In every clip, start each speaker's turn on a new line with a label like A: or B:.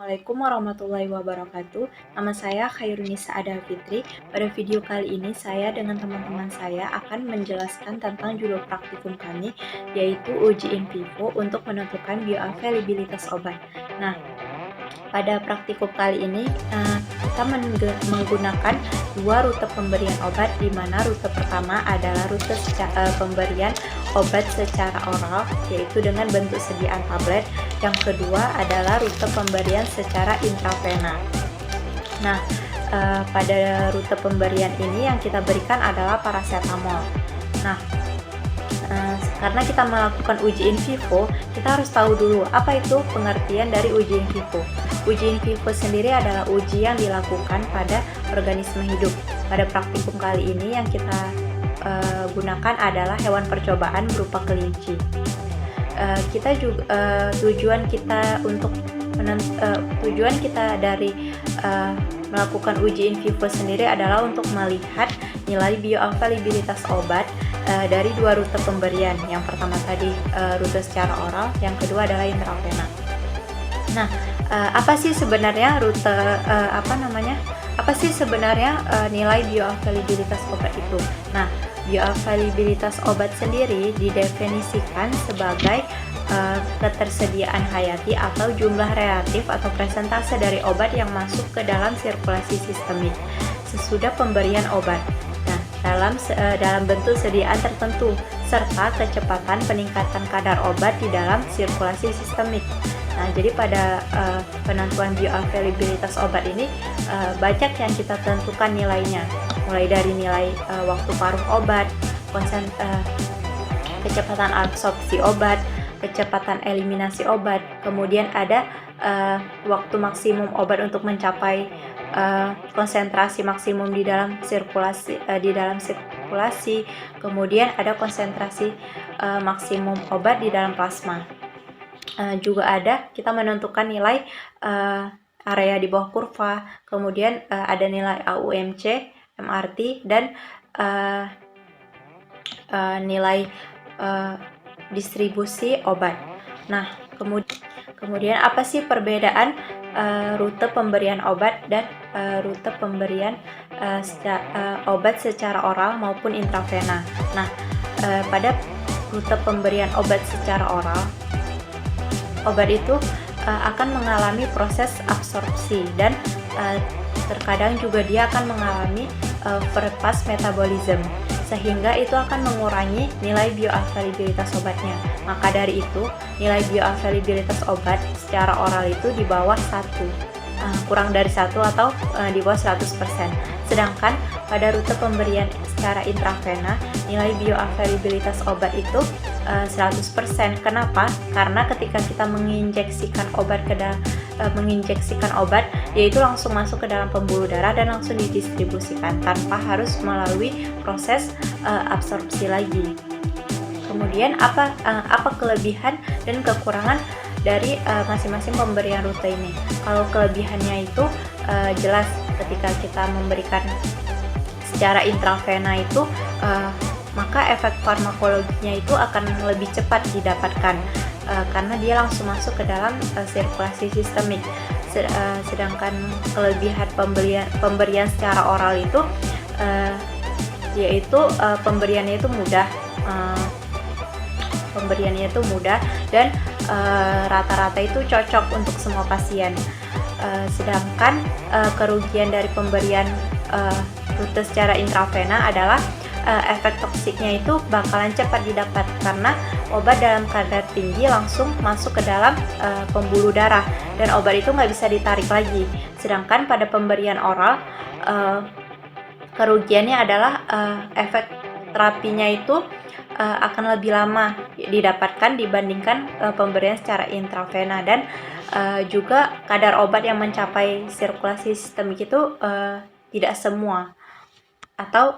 A: Assalamualaikum warahmatullahi wabarakatuh. Nama saya Khairunisa Ada Fitri. Pada video kali ini saya dengan teman-teman saya akan menjelaskan tentang judul praktikum kami, yaitu uji in vivo untuk menentukan bioavailabilitas obat. Nah, pada praktikum kali ini kita menggunakan dua rute pemberian obat, di mana rute pertama adalah rute pemberian obat secara oral, yaitu dengan bentuk sediaan tablet. Yang kedua adalah rute pemberian secara intravena. Nah, pada rute pemberian ini yang kita berikan adalah paracetamol. Nah, karena kita melakukan uji in vivo, kita harus tahu dulu apa itu pengertian dari uji in vivo. Uji in vivo sendiri adalah uji yang dilakukan pada organisme hidup. Pada praktikum kali ini yang kita gunakan adalah hewan percobaan berupa kelinci. Kita juga tujuan kita dari melakukan uji in vivo sendiri adalah untuk melihat nilai bioavailabilitas obat dari dua rute pemberian. Yang pertama tadi rute secara oral, yang kedua adalah intravena. Nah, apa sih sebenarnya nilai bioavailabilitas obat itu? Nah, bioavailabilitas obat sendiri didefinisikan sebagai ketersediaan hayati atau jumlah relatif atau persentase dari obat yang masuk ke dalam sirkulasi sistemik sesudah pemberian obat. Nah, dalam bentuk sediaan tertentu serta kecepatan peningkatan kadar obat di dalam sirkulasi sistemik. Nah, jadi pada penentuan bioavailabilitas obat ini banyak yang kita tentukan nilainya, mulai dari nilai waktu paruh obat, kecepatan absorpsi obat, kecepatan eliminasi obat, kemudian ada waktu maksimum obat untuk mencapai konsentrasi maksimum di dalam sirkulasi, kemudian ada konsentrasi maksimum obat di dalam plasma. Juga ada kita menentukan nilai area di bawah kurva, kemudian ada nilai AUMC, MRT, dan nilai distribusi obat. Nah, kemudian apa sih perbedaan rute pemberian obat dan rute pemberian obat secara oral maupun intravena? Nah, pada rute pemberian obat secara oral, obat itu akan mengalami proses absorpsi dan terkadang juga dia akan mengalami fast metabolism, sehingga itu akan mengurangi nilai bioavailabilitas obatnya. Maka dari itu, nilai bioavailabilitas obat secara oral itu di bawah 1, kurang dari 1 atau di bawah 100%. Sedangkan pada rute pemberian secara intravena, nilai bioavailabilitas obat itu 100%. Kenapa? Karena ketika kita menginjeksikan obat, yaitu langsung masuk ke dalam pembuluh darah dan langsung didistribusikan tanpa harus melalui proses absorpsi lagi. Kemudian apa kelebihan dan kekurangan dari masing-masing pemberian rute ini? Kalau kelebihannya itu jelas ketika kita memberikan secara intravena itu maka efek farmakologinya itu akan lebih cepat didapatkan karena dia langsung masuk ke dalam sirkulasi sistemik. Sedangkan kelebihan pemberian secara oral itu yaitu pemberiannya itu mudah dan rata-rata itu cocok untuk semua pasien. Sedangkan kerugian dari pemberian rute secara intravena adalah efek toksiknya itu bakalan cepat didapat karena obat dalam kadar tinggi langsung masuk ke dalam pembuluh darah dan obat itu nggak bisa ditarik lagi. Sedangkan pada pemberian oral kerugiannya adalah efek terapinya itu akan lebih lama didapatkan dibandingkan pemberian secara intravena, dan juga kadar obat yang mencapai sirkulasi sistemik itu tidak semua, atau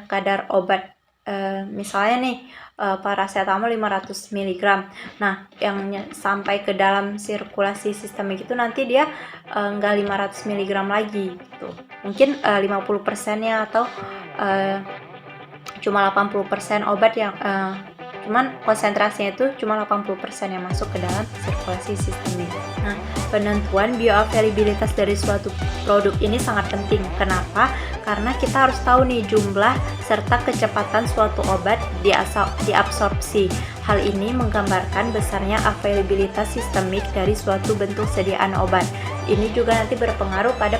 A: kadar obat misalnya nih paracetamol 500 mg. Nah, yang sampai ke dalam sirkulasi sistemik itu nanti dia nggak 500 mg lagi gitu. Mungkin 50%-nya atau cuma 80% obat yang cuman konsentrasinya itu cuma 80% yang masuk ke dalam sirkulasi sistemik. Nah, penentuan bioavailabilitas dari suatu produk ini sangat penting. Kenapa? Karena kita harus tahu nih jumlah serta kecepatan suatu obat diabsorpsi. Hal ini menggambarkan besarnya availabilitas sistemik dari suatu bentuk sediaan obat. Ini juga nanti berpengaruh pada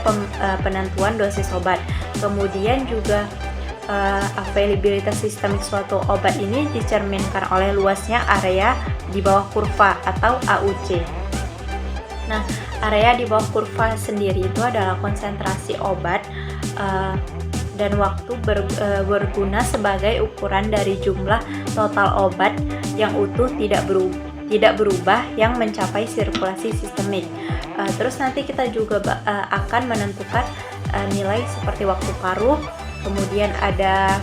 A: penentuan dosis obat. Kemudian juga availabilitas sistemik suatu obat ini dicerminkan oleh luasnya area di bawah kurva atau AUC. Nah, area di bawah kurva sendiri itu adalah konsentrasi obat dan waktu berguna sebagai ukuran dari jumlah total obat yang utuh tidak berubah yang mencapai sirkulasi sistemik. Terus nanti kita juga akan menentukan nilai seperti waktu paruh, kemudian ada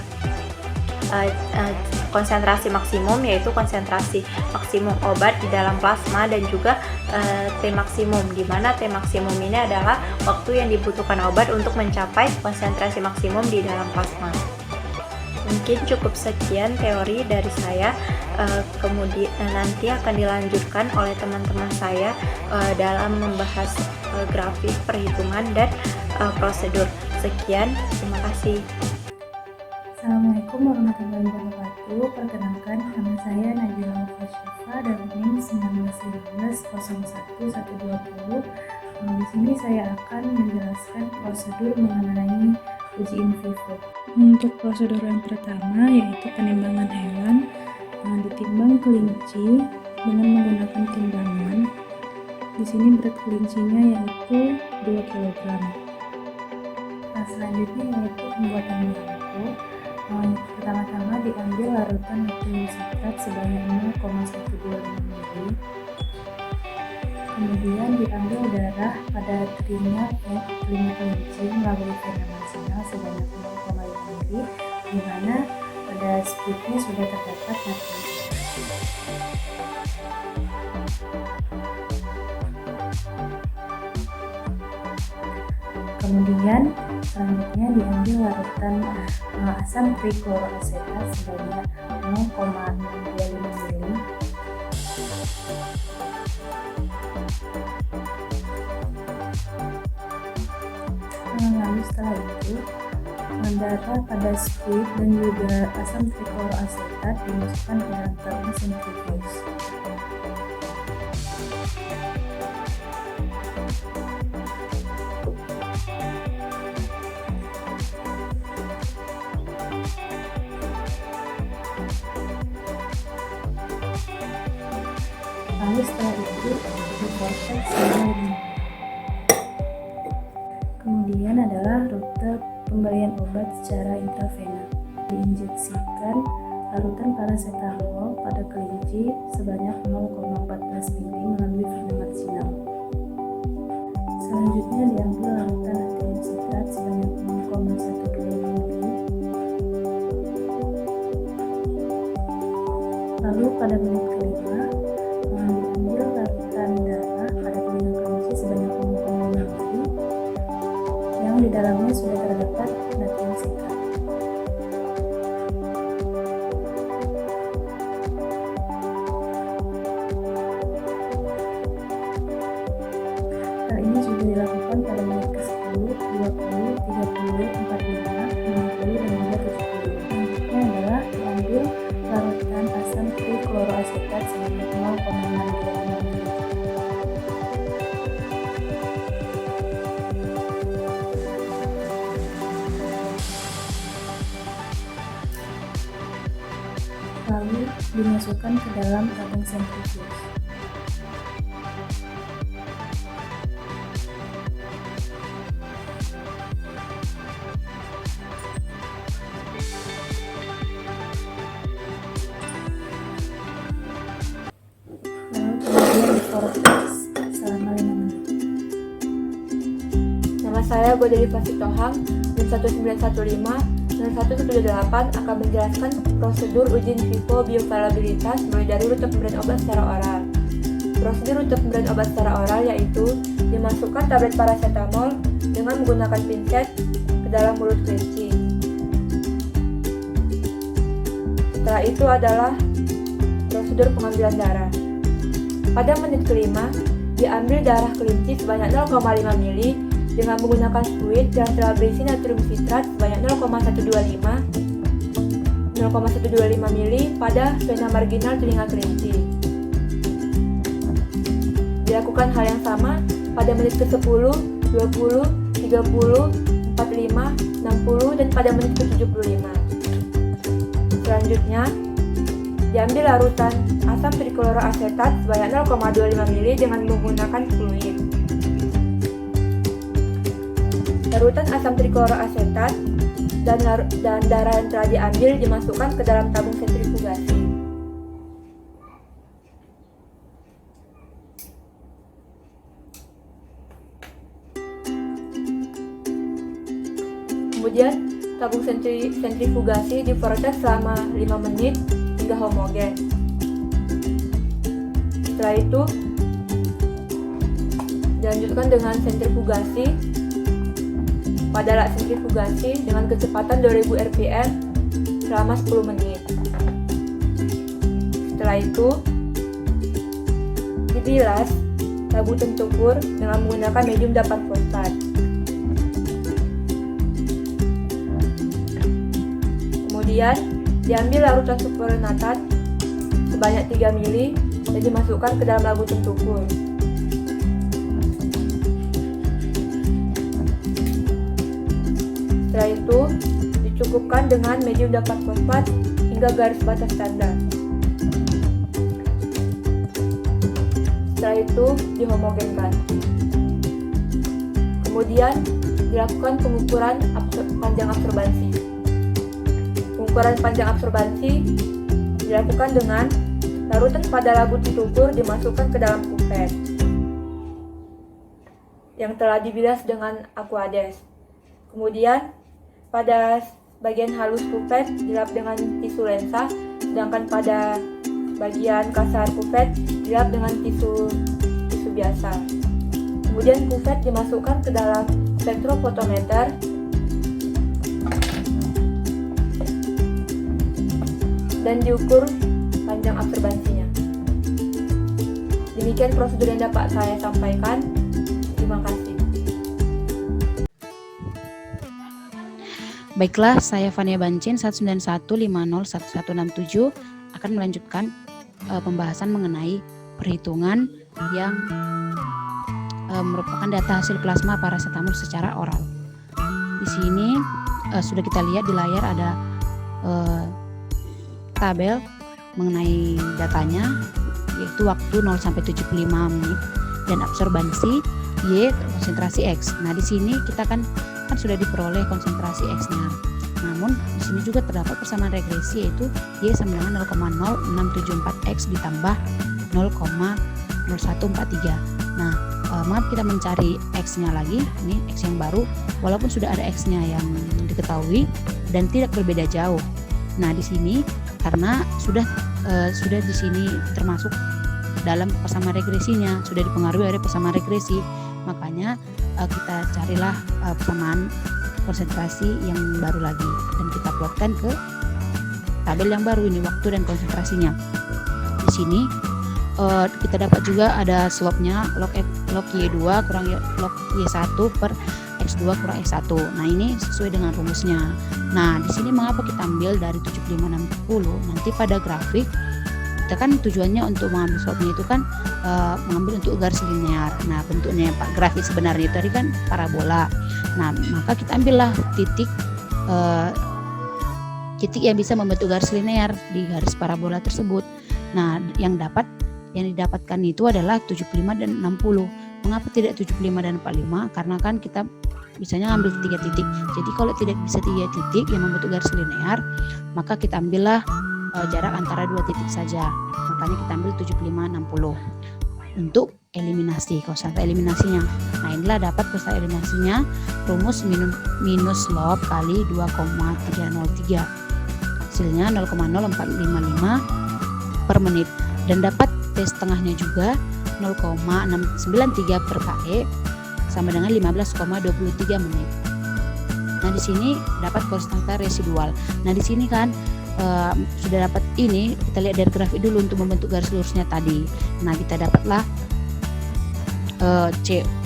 A: konsentrasi maksimum, yaitu konsentrasi maksimum obat di dalam plasma, dan juga T maksimum, di mana T maksimum ini adalah waktu yang dibutuhkan obat untuk mencapai konsentrasi maksimum di dalam plasma. Mungkin cukup sekian teori dari saya, kemudian nanti akan dilanjutkan oleh teman-teman saya dalam membahas grafik, perhitungan, dan prosedur. Sekian, terima kasih.
B: Assalamualaikum warahmatullahi wabarakatuh. Perkenalkan, nama saya Najila Fashifa dan NIM 1919011120. Di sini saya akan menjelaskan prosedur mengenai uji in vivo. Untuk prosedur yang pertama yaitu penimbangan hewan, ditimbang kelinci dengan menggunakan timbangan. Di sini berat kelincinya yaitu 2 kg. Selanjutnya yaitu pembuatan bangku. Pertama-tama diambil larutan natrium sitrat sebanyak 0,125 ml. Kemudian diambil darah pada telinga kelinci melalui vena marginal sebanyak 0,5 ml, di mana pada splitnya sudah terdapat natrium sitrat. Kemudian selanjutnya diambil larutan asam trikloroasetat sebanyak 0,625 ml. Lalu setelah itu darah pada split dan juga asam trikloroasetat dimasukkan ke dalam tabung sentrifuge. Lalu setelah itu diproses selama 5 menit. Kemudian adalah rute pemberian obat secara intravena. Diinjeksikan larutan paracetamol pada kelinci sebanyak 0,14 ml melalui vena marginal. Selanjutnya diambil larutan natrium sitrat sebanyak 0,125 ml. Lalu pada menit kelima diambil larutan darah pada telinga kelinci sebanyak 0,5 ml yang di dalamnya sudah terdapat natrium sitrat. Hal ini sudah dilakukan pada menit ke-10, 20, 30, 45, 60, dan hingga 70. Selanjutnya adalah diambil larutan asam trikloroasetat sebanyak 0,625 ml. Lalu dimasukkan ke dalam tabung sentrifuge. Kemudian diproses selama 5 menit.
C: Nama saya Godeli Fasitohang dan 1915 dan 118 akan menjelaskan prosedur uji in vivo bioavailabilitas mulai dari rute pemberian obat secara oral. Prosedur rute pemberian obat secara oral yaitu dimasukkan tablet paracetamol dengan menggunakan pincet ke dalam mulut kelinci. Setelah itu adalah prosedur pengambilan darah. Pada menit kelima, diambil darah kelinci sebanyak 0,5 ml dengan menggunakan fluid yang telah berisi natrium sitrat sebanyak 0,125 ml pada vena marginal telinga kelinci. Dilakukan hal yang sama pada menit ke-10, 20, 30, 45, 60, dan pada menit ke-75. Selanjutnya, diambil larutan asam trikloroasetat sebanyak 0,25 ml dengan menggunakan fluid. Larutan asam trikloroasetat dan darah yang telah diambil dimasukkan ke dalam tabung sentrifugasi. Kemudian, tabung sentrifugasi diproses selama 5 menit hingga homogen. Setelah itu, dilanjutkan dengan sentrifugasi pada alat sentrifugasi dengan kecepatan 2000 rpm selama 10 menit. Setelah itu, dibilas tabu tentukur dengan menggunakan medium dapat fosfat. Kemudian, diambil larutan supernatat sebanyak 3 ml dan dimasukkan ke dalam labu tentukur. Setelah itu, dicukupkan dengan medium dapat fosfat hingga garis batas standar. Setelah itu, dihomogenkan. Kemudian, dilakukan pengukuran panjang absorbansi. Pengukuran panjang absorbansi dilakukan dengan larutan pada labu tentukur dimasukkan ke dalam kupet yang telah dibilas dengan aquades. Kemudian, pada bagian halus kupet dilap dengan tisu lensa, sedangkan pada bagian kasar kupet dilap dengan tisu biasa. Kemudian kupet dimasukkan ke dalam spektrofotometer dan diukur panjang absorbansinya. Demikian prosedur yang dapat saya sampaikan. Terima kasih.
D: Baiklah, saya Fania Bancin 191501167 akan melanjutkan pembahasan mengenai perhitungan yang merupakan data hasil plasma paracetamol secara oral. Di sini sudah kita lihat di layar ada tabel mengenai datanya, yaitu waktu 0 sampai 75 menit dan absorbansi Y konsentrasi X. Nah, di sini kita kan sudah diperoleh konsentrasi X-nya. Namun di sini juga terdapat persamaan regresi, yaitu Y sama dengan 0,0674 X ditambah 0,0143. Nah, mengapa kita mencari X-nya lagi? Ini X yang baru, walaupun sudah ada X-nya yang diketahui dan tidak berbeda jauh. Nah, di sini karena sudah di sini termasuk dalam persamaan regresinya, sudah dipengaruhi oleh persamaan regresi, makanya kita carilah persamaan konsentrasi yang baru lagi dan kita plotkan ke tabel yang baru ini, waktu dan konsentrasinya. Di sini kita dapat juga ada slope-nya log Y2 kurang log Y1 per X2 kurang X1. Nah, ini sesuai dengan rumusnya. Nah, di sini mengapa kita ambil dari 7560? Nanti pada grafik kita kan tujuannya untuk mengambil slope-nya itu kan mengambil untuk garis linear. Nah, bentuknya Pak grafik sebenarnya tadi kan parabola. Nah, maka kita ambillah titik yang bisa membentuk garis linear di garis parabola tersebut. Nah, yang didapatkan itu adalah 75 dan 60. Mengapa tidak 75 dan 45? Karena kan kita bisanya ngambil 3 titik. Jadi kalau tidak bisa 3 titik yang membentuk garis linear, maka kita ambillah jarak antara 2 titik saja. Makanya kita ambil 75 60 untuk eliminasi, konstan eliminasinya. Nah, inilah dapat konstan eliminasinya, rumus minus slope kali 2,303. Hasilnya 0,0455 per menit, dan dapat T setengahnya juga 0,693 per KE sama dengan 15,23 menit. Nah, di sini dapat konstanta residual. Nah, di sini kan sudah dapat ini, kita lihat dari grafik dulu untuk membentuk garis lurusnya tadi. Nah, kita dapatlah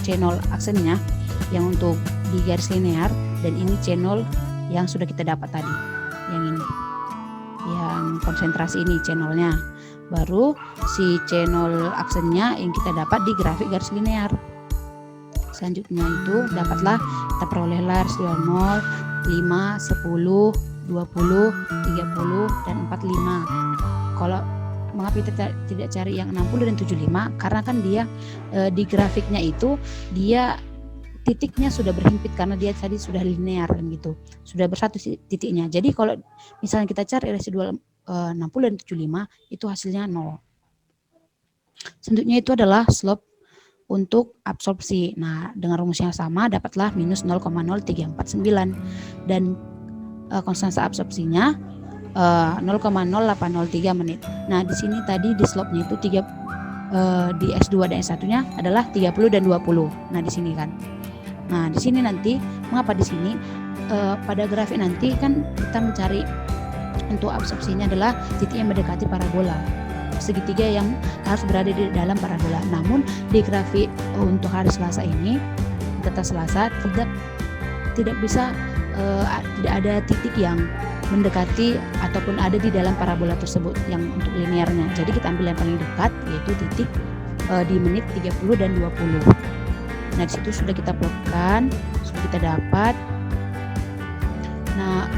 D: C0 aksennya yang untuk di garis linear, dan ini C0 yang sudah kita dapat tadi, yang ini, yang konsentrasi ini C0-nya. Baru si C0 aksennya yang kita dapat di grafik garis linear. Selanjutnya itu dapatlah kita perolehlah residual 0, 5, 10, 20, 30, dan 45. Kalau mengapa kita tidak cari yang 60 dan 75? Karena kan dia di grafiknya itu dia titiknya sudah berhimpit karena dia tadi sudah linear kan gitu. Sudah bersatu titiknya. Jadi kalau misalnya kita cari residual 60 dan 75 itu hasilnya 0. Selanjutnya itu adalah slope untuk absorpsi. Nah, dengan rumus yang sama dapatlah minus 0,0349 dan konstanta absorpsinya 0,0803 menit. Nah, di sini tadi di slope-nya itu di S2 dan S1-nya adalah 30 dan 20. Nah, di sini kan. Nah, di sini nanti mengapa di sini pada grafik nanti kan kita mencari untuk absorpsinya adalah titik yang mendekati parabola. Segitiga yang harus berada di dalam parabola. Namun di grafik untuk hari Selasa ini, data Selasa tidak bisa tidak ada titik yang mendekati ataupun ada di dalam parabola tersebut yang untuk linearnya. Jadi kita ambil yang paling dekat, yaitu titik di menit 30 dan 20. Nah, di situ sudah kita plotkan, sudah kita dapat. Nah,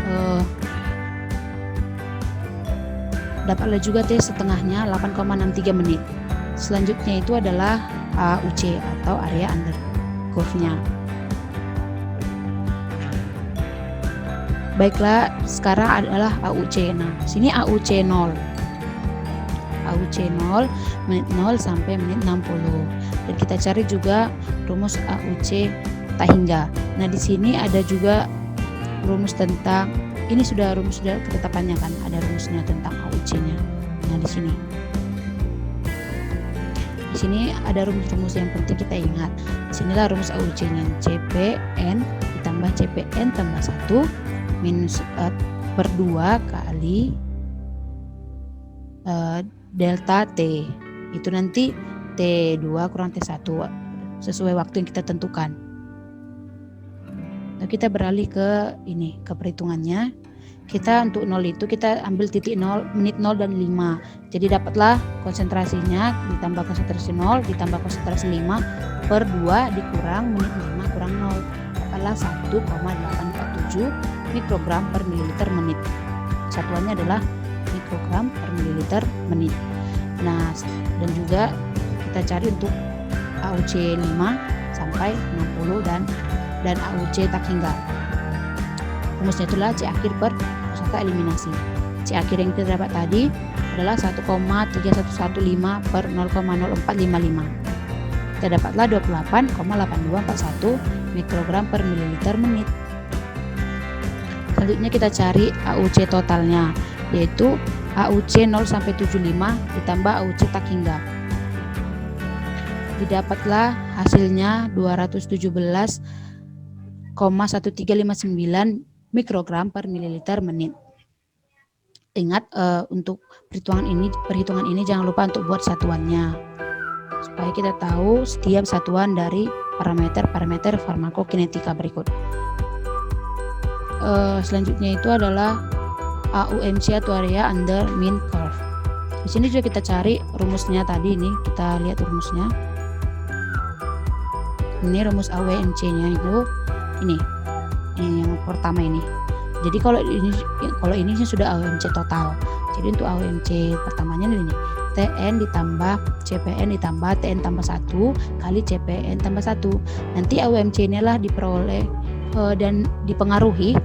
D: dapatlah juga T setengahnya 8,63 menit. Selanjutnya itu adalah AUC atau area under curve-nya. Baiklah, sekarang adalah AUC. Nah, sini AUC 0. AUC 0, menit 0 sampai menit 60. Dan kita cari juga rumus AUC tak hingga. Nah, di sini ada juga rumus tentang ini sudah ketetapannya kan, ada rumusnya tentang AUC-nya. Nah, di sini. Di sini ada rumus-rumus yang penting kita ingat. Disinilah rumus AUC-nya, CPN ditambah CPN tambah 1 minus per 2 kali delta T. Itu nanti T2 kurang T1 sesuai waktu yang kita tentukan. Nah, kita beralih ke ini, ke perhitungannya. Kita untuk 0 itu kita ambil titik 0, menit 0 dan 5. Jadi dapatlah konsentrasinya ditambah konsentrasi 0 ditambah konsentrasi 5 per 2 dikurang menit 5 kurang 0. Dapatlah 1,847 mikrogram per mililiter menit. Satuannya adalah mikrogram per mililiter menit. Nah, dan juga kita cari untuk AUC 5 sampai 60 dan AUC tak hingga. Rumusnya itulah C akhir per kosakata eliminasi. C akhir yang kita dapat tadi adalah 1,3115 per 0,0455. Kita dapatlah 28,8241 mikrogram per mililiter menit. Selanjutnya kita cari AUC totalnya, yaitu AUC 0 sampai 75 ditambah AUC tak hingga. Didapatlah hasilnya 217,1359 mikrogram per mililiter menit. Ingat untuk perhitungan ini jangan lupa untuk buat satuannya supaya kita tahu setiap satuan dari parameter farmakokinetika berikut. Selanjutnya itu adalah AUMC atau area under mean curve. Di sini juga kita cari rumusnya tadi, ini kita lihat rumusnya. Ini rumus AUMC-nya itu ini yang pertama ini. Jadi kalau ini sudah AUMC total. Jadi untuk AUMC pertamanya ini TN ditambah CPN ditambah TN tambah 1 kali CPN tambah 1. Nanti AUMC inilah diperoleh dan dipengaruhi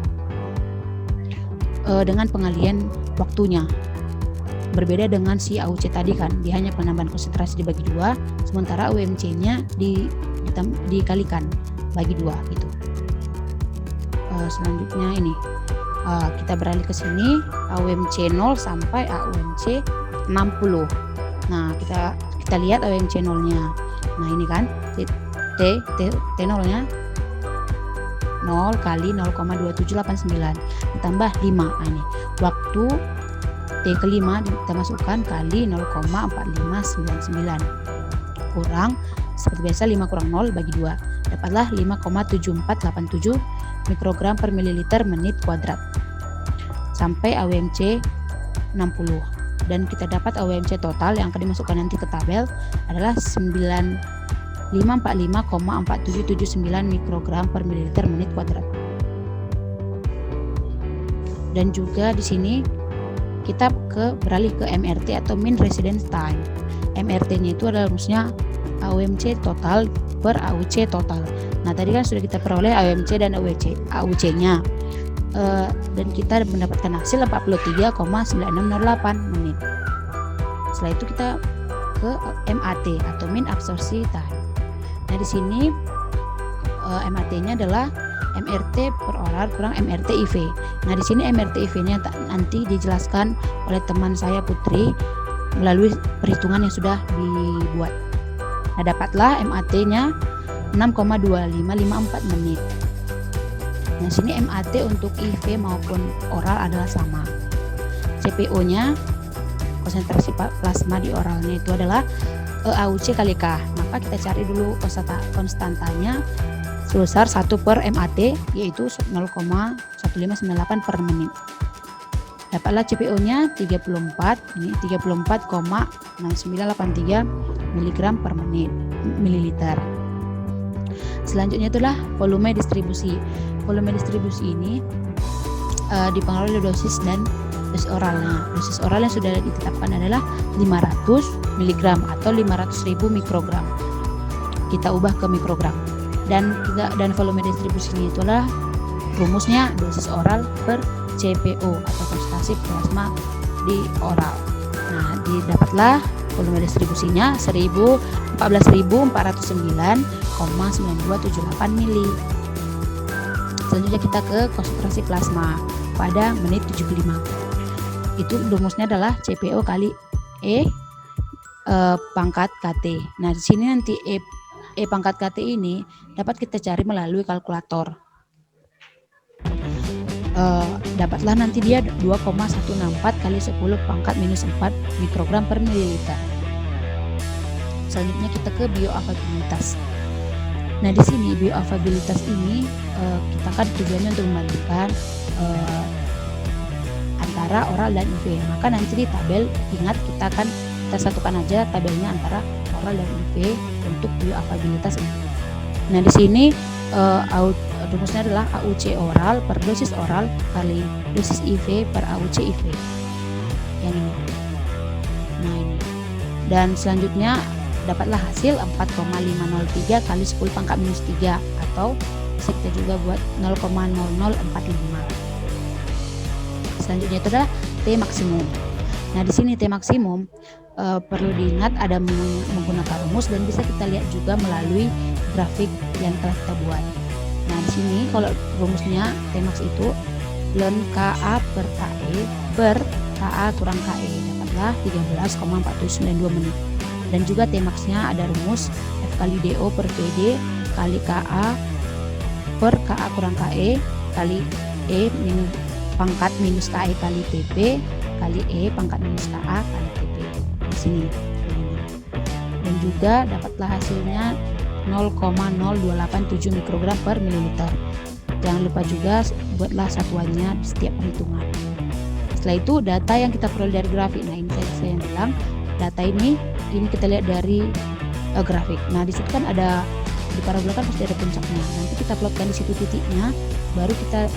D: dengan pengalian waktunya. Berbeda dengan si AUC tadi kan, dia hanya penambahan konsentrasi dibagi 2, sementara AUMC-nya dikalikan bagi 2 gitu. Selanjutnya ini kita beralih ke sini, AUMC 0 sampai AUMC 60. Nah, kita lihat AUMC 0-nya. Nah, ini kan T 0-nya 0 kali 0,2789 ditambah 5. Nah, ini waktu T kelima kita masukkan kali 0,4599 kurang seperti biasa 5 kurang 0 bagi 2, dapatlah 5,7487 mikrogram per mililiter menit kuadrat sampai AWMC 60, dan kita dapat AWMC total yang akan dimasukkan nanti ke tabel adalah 9545,4779 mikrogram per mililiter menit kuadrat. Dan juga di sini kita beralih ke MRT atau mean residence time. MRT-nya itu adalah rumusnya AWMC total per AUC total. Nah, tadi kan sudah kita peroleh AWMC dan AUC-nya. Dan kita mendapatkan hasil 43,9608 menit. Setelah itu kita ke MAT atau mean absorption time. Nah, di sini MAT-nya adalah MRT per oral kurang MRT IV. Nah, di sini MRT IV-nya nanti dijelaskan oleh teman saya Putri melalui perhitungan yang sudah dibuat. Nah, dapatlah MAT-nya 6,2554 menit. Nah, sini MAT untuk IV maupun oral adalah sama. CPO-nya, konsentrasi plasma di oralnya itu adalah AUC kali K. Maka kita cari dulu konstantanya sebesar 1 per MAT, yaitu 0,1598 per menit. Dapatlah CPO-nya 34, ini 34,6983 mg per mililiter. Selanjutnya itulah volume distribusi. Volume distribusi ini dipengaruhi oleh dosis dan dosis oralnya. Dosis oral yang sudah ditetapkan adalah 500 mg atau 500.000 mikrogram. Kita ubah ke mikrogram. Dan volume distribusinya itulah rumusnya dosis oral per CPO atau konsentrasi plasma di oral. Nah, didapatlah volume distribusinya 14.409,9278 mili. Selanjutnya kita ke konsentrasi plasma pada menit 75. Itu rumusnya adalah CPO kali E pangkat KT. Nah, di sini nanti E pangkat KT ini dapat kita cari melalui kalkulator. Dapatlah nanti dia 2,164 kali 10 pangkat minus 4 mikrogram per mililiter. Selanjutnya kita ke bioavailabilitas. Nah, di sini bioavailabilitas ini kita kan tujuannya untuk membandingkan antara oral dan IV. Maka nanti di tabel kita satukan aja tabelnya antara oral dan IV untuk bioavailabilitas ini. Nah, di sini rumusnya adalah AUC oral per dosis oral kali dosis IV per AUC IV. Yang ini. Nah, ini. Dan selanjutnya dapatlah hasil 4,503 kali 10 pangkat minus 3 atau bisa kita juga buat 0,0045. Selanjutnya itu adalah T maksimum. Nah, di sini T maksimum perlu diingat ada menggunakan rumus dan bisa kita lihat juga melalui grafik yang telah kita buat. Nah, di sini kalau rumusnya Tmax itu ln Ka per Ke per Ka kurang Ke dapatlah 13,4792 menit. Dan juga Tmax-nya ada rumus F kali DO per VD kali Ka per Ka kurang Ke kali E minus pangkat minus Ke kali Tp kali E pangkat minus Ka kali Tp. Di sini. Dan juga dapatlah hasilnya 0,0287 mikrogram per mililiter. Jangan lupa juga buatlah satuannya di setiap perhitungan. Setelah itu data yang kita peroleh dari grafik. Nah, ini saya yang bilang data ini kita lihat dari grafik. Nah, di situ kan ada di parabola kan pasti ada puncaknya. Nanti kita plotkan di situ titiknya, baru kita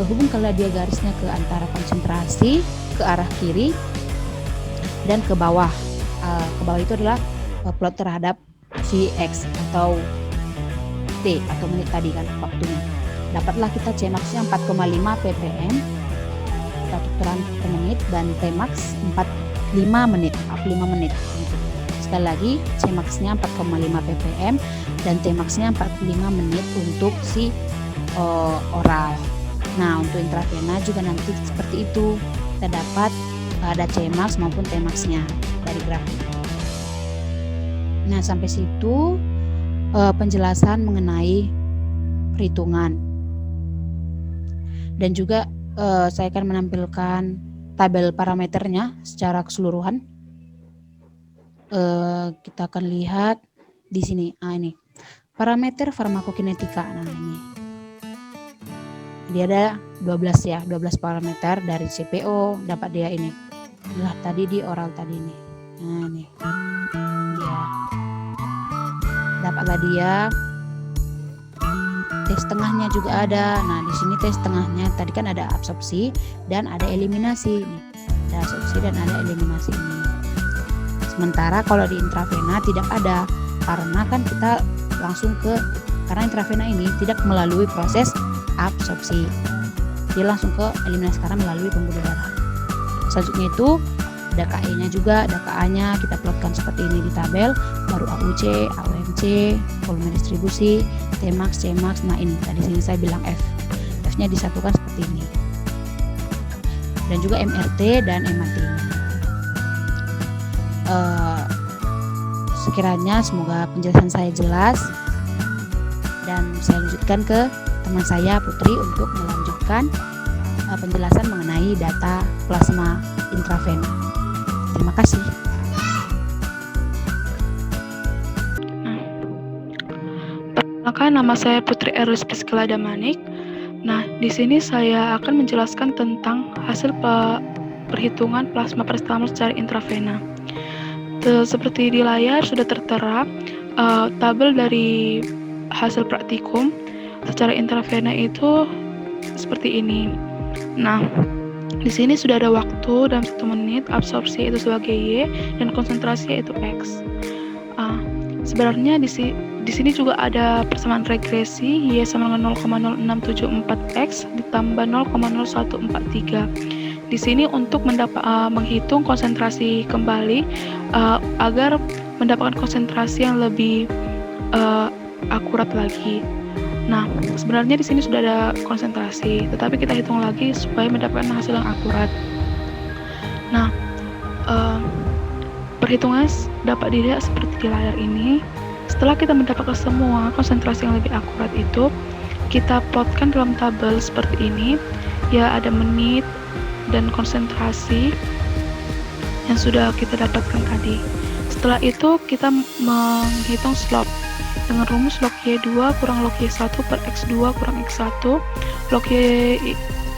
D: hubungkanlah dia garisnya ke antara konsentrasi ke arah kiri dan ke bawah. Ke bawah itu adalah plot terhadap si X atau T atau menit tadi kan waktunya. Dapatlah kita Cmax-nya 4,5 ppm per menit dan Tmax 45 menit. Sekali lagi Cmax-nya 4,5 ppm dan Tmax-nya 45 menit untuk si oral. Nah, untuk intravena juga nanti seperti itu. Kita dapat ada Cmax maupun Tmax-nya dari grafik. Nah, sampai situ penjelasan mengenai perhitungan. Dan juga saya akan menampilkan tabel parameternya secara keseluruhan. Kita akan lihat di sini. Ini parameter farmakokinetika. Nah, ini dia ada 12 ya, 12 parameter dari CPO. Dapat dia ini. Lah tadi di oral tadi ini. Nah, ini dia. Dapatlah dia. Tes tengahnya juga ada. Nah, di sini tes tengahnya tadi kan ada absorpsi dan ada eliminasi. Nih, ada absorpsi dan ada eliminasi ini. Sementara kalau di intravena tidak ada, karena kan kita langsung karena intravena ini tidak melalui proses absorpsi, dia langsung ke eliminasi karena melalui pembuluh darah. Selanjutnya itu ada KE-nya juga, ada KA-nya kita plotkan seperti ini di tabel, baru AUC, AUMC, volume distribusi, Tmax, Cmax. Nah ini tadi sini saya bilang F-nya disatukan seperti ini, dan juga MRT dan MAT-nya. Sekiranya semoga penjelasan saya jelas, dan saya lanjutkan ke teman saya Putri untuk melanjutkan penjelasan mengenai data plasma intravena. Terima kasih.
B: Perkenalkan, nama saya Putri Erlis Priscilla Damanik. Nah, di sini saya akan menjelaskan tentang hasil perhitungan plasma paracetamol secara intravena. Seperti di layar sudah tertera tabel dari hasil praktikum secara intravena itu seperti ini. Nah, di sini sudah ada waktu dalam 1 menit, absorpsi itu sebagai Y dan konsentrasi yaitu X. Sebenarnya di sini juga ada persamaan regresi Y sama dengan 0,0674X ditambah 0,0143. Di sini untuk menghitung konsentrasi kembali agar mendapatkan konsentrasi yang lebih akurat lagi. Nah, sebenarnya di sini sudah ada konsentrasi, tetapi kita hitung lagi supaya mendapatkan hasil yang akurat. Nah, perhitungannya dapat dilihat seperti di layar ini. Setelah kita mendapatkan semua konsentrasi yang lebih akurat itu, kita plotkan dalam tabel seperti ini. Ya, ada menit dan konsentrasi yang sudah kita dapatkan tadi. Setelah itu kita menghitung slope dengan rumus log Y2 kurang log Y1 per X2 kurang X1. Log Y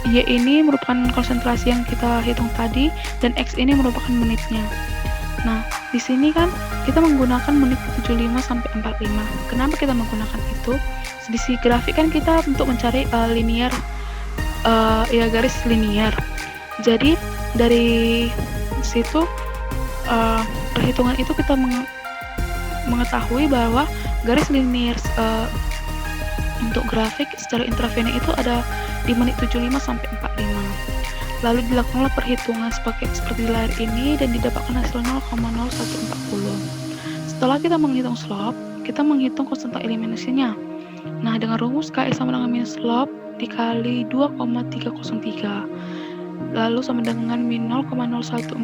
B: ini merupakan konsentrasi yang kita hitung tadi, dan X ini merupakan menitnya. Nah, di sini kan kita menggunakan menit ke-75 sampai 45. Kenapa kita menggunakan itu? Di sisi grafik kan kita untuk mencari linear, garis linear. Jadi dari situ perhitungan itu kita mengetahui bahwa garis linear untuk grafik secara intravena itu ada di menit 75 sampai 45. Lalu dilakukanlah perhitungan seperti di layar ini dan didapatkan hasil 0,0140. Setelah kita menghitung slope, kita menghitung konstanta eliminasinya. Nah, dengan rumus KE sama dengan min slope dikali 2,303. Lalu sama dengan min 0,0140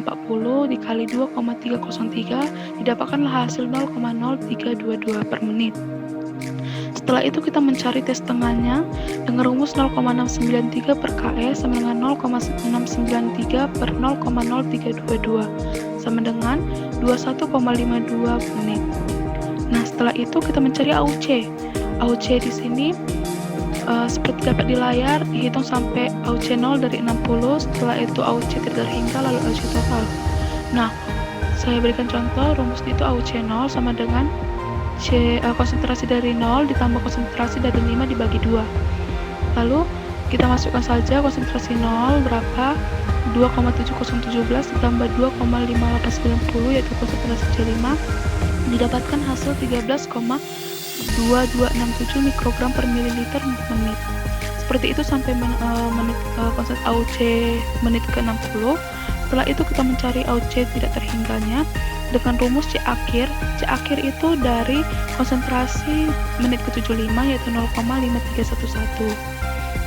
B: dikali 2,303 didapatkanlah hasil 0,0322 per menit. Setelah itu kita mencari tes tengahnya dengan rumus 0,693 per KE sama dengan 0,693 per 0,0322 sama dengan 21,52 menit. Nah, setelah itu kita mencari AUC. AUC di sini seperti dapat di layar, dihitung sampai AUC 0 dari 60, setelah itu AUC tidak terhingga, lalu AUC total. Nah, saya berikan contoh, rumus itu AUC 0 sama dengan konsentrasi dari 0 ditambah konsentrasi dari 5 dibagi 2. Lalu kita masukkan saja konsentrasi 0 berapa? 2,7017 ditambah 2,5890 yaitu konsentrasi C5, didapatkan hasil 13,2267 mikrogram per mililiter menit. Seperti itu sampai menit konsentrasi AUC menit ke-60. Setelah itu kita mencari AUC tidak terhingganya dengan rumus C akhir. C akhir itu dari konsentrasi menit ke-75 yaitu 0,5311.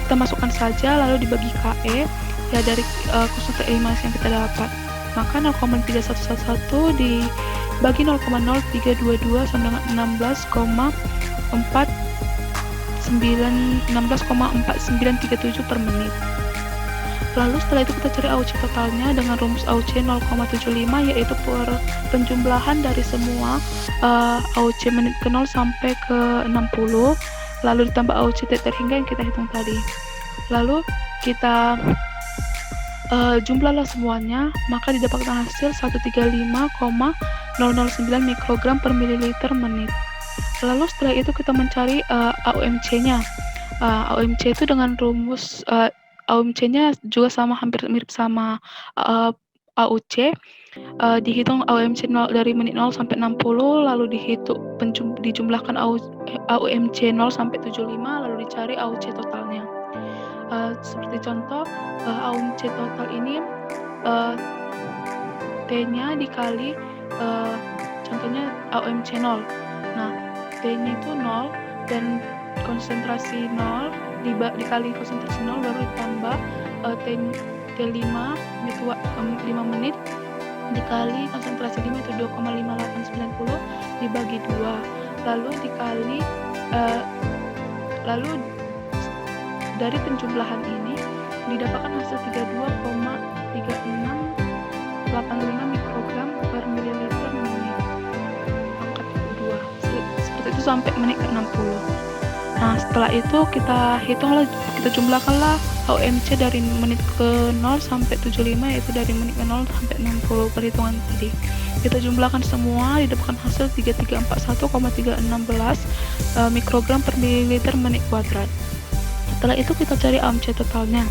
B: Kita masukkan saja lalu dibagi KE ya dari konsentrasi eliminasi yang kita dapat. Maka 0,3111 dibagi 0,0322 sama dengan 16,4937 per menit. Lalu setelah itu kita cari AUC totalnya dengan rumus AUC 0,75, yaitu penjumlahan dari semua AUC menit ke 0 sampai ke 60, lalu ditambah AUC terhingga yang kita hitung tadi. Lalu kita jumlahlah semuanya, maka didapatkan hasil 135,009 mikrogram per mililiter menit. Lalu setelah itu kita mencari AUMC-nya. AUMC itu dengan rumus AUMC-nya juga sama, hampir mirip sama AUC. Dihitung AUMC dari menit 0 sampai 60, lalu dijumlahkan AUMC 0 sampai 75, lalu dicari AUC totalnya. Seperti contoh, AUMC total ini T-nya dikali contohnya AUMC 0. Nah, T-nya itu 0 dan konsentrasi 0 dikali konsentrasi 0 baru ditambah T5 itu 5 menit dikali konsentrasi 5 itu 2,5890 dibagi 2, lalu dikali lalu dari penjumlahan ini didapatkan hasil 32,3685 mikrogram per mililiter menit pangkat 2, seperti itu sampai menit ke 60. Nah, setelah itu kita jumlahkanlah AUMC dari menit ke 0 sampai 75, yaitu dari menit ke 0 sampai 60 perhitungan tadi. Kita jumlahkan semua, didapatkan hasil 3341,316 mikrogram per mililiter menit kuadrat. Setelah itu kita cari AUMC totalnya.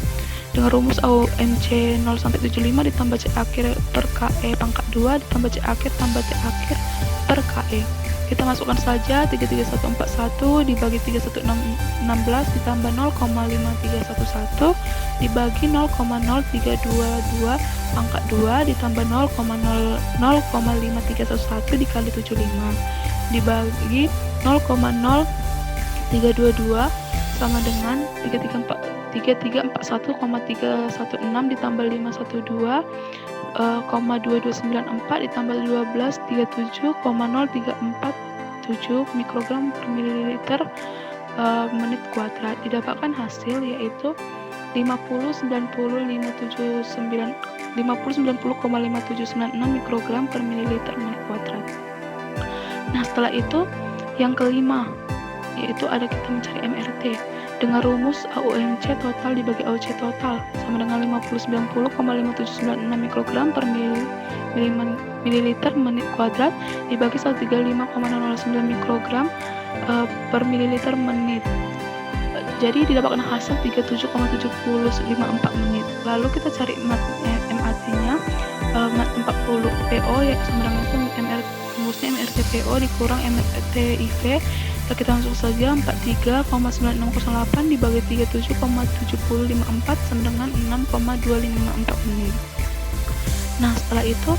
B: Dengan rumus AUMC 0 sampai 75 ditambah C akhir per KE pangkat 2 ditambah C akhir tambah T akhir per KE. Kita masukkan saja 33141 dibagi 3116 ditambah 0,5311 dibagi 0,0322 pangkat 2 ditambah 0,5311 dikali 75 dibagi 0,0322 sama dengan 3341,316 ditambah 512,2294 ditambah 12 37,0347 mikrogram per mililiter menit kuadrat. Didapatkan hasil yaitu 50,5796 mikrogram per mililiter menit kuadrat. Nah, setelah itu yang kelima yaitu ada kita mencari MRT dengan rumus AUMC total dibagi AUC total sama dengan 5090,5796 mikrogram per mililiter menit kuadrat dibagi 135,009 mikrogram per mililiter menit. Jadi didapatkan hasil 37,7054 menit. Lalu kita cari MAT-nya 40 PO yaitu sama dengan itu rumusnya MRT PO dikurang MRT IV. Kita langsung saja 43,9608 dibagi 37,7054 sama dengan 6,2554 menit. Nah, setelah itu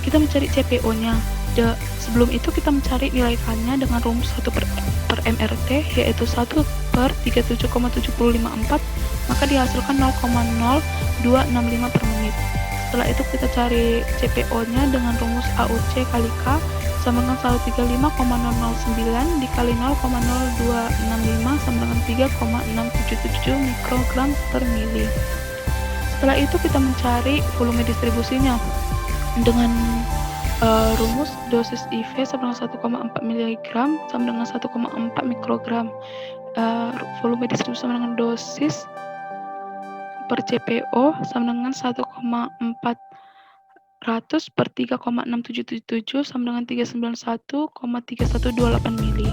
B: kita mencari CPO-nya. Sebelum itu kita mencari nilai K-nya dengan rumus 1 per MRT yaitu 1 per 37,7054, maka dihasilkan 0,0265 per menit. Setelah itu kita cari CPO-nya dengan rumus AUC kali K sama dengan 135,009 dikali 0,0265 sama dengan 3,677 mikrogram per mili. Setelah itu kita mencari volume distribusinya dengan rumus dosis IV sama dengan 1,4 mg sama dengan 1,4 mikrogram. Volume distribusi sama dengan dosis per CPO sama dengan 1,4 per 3,6777 sama dengan 391,3128 mili.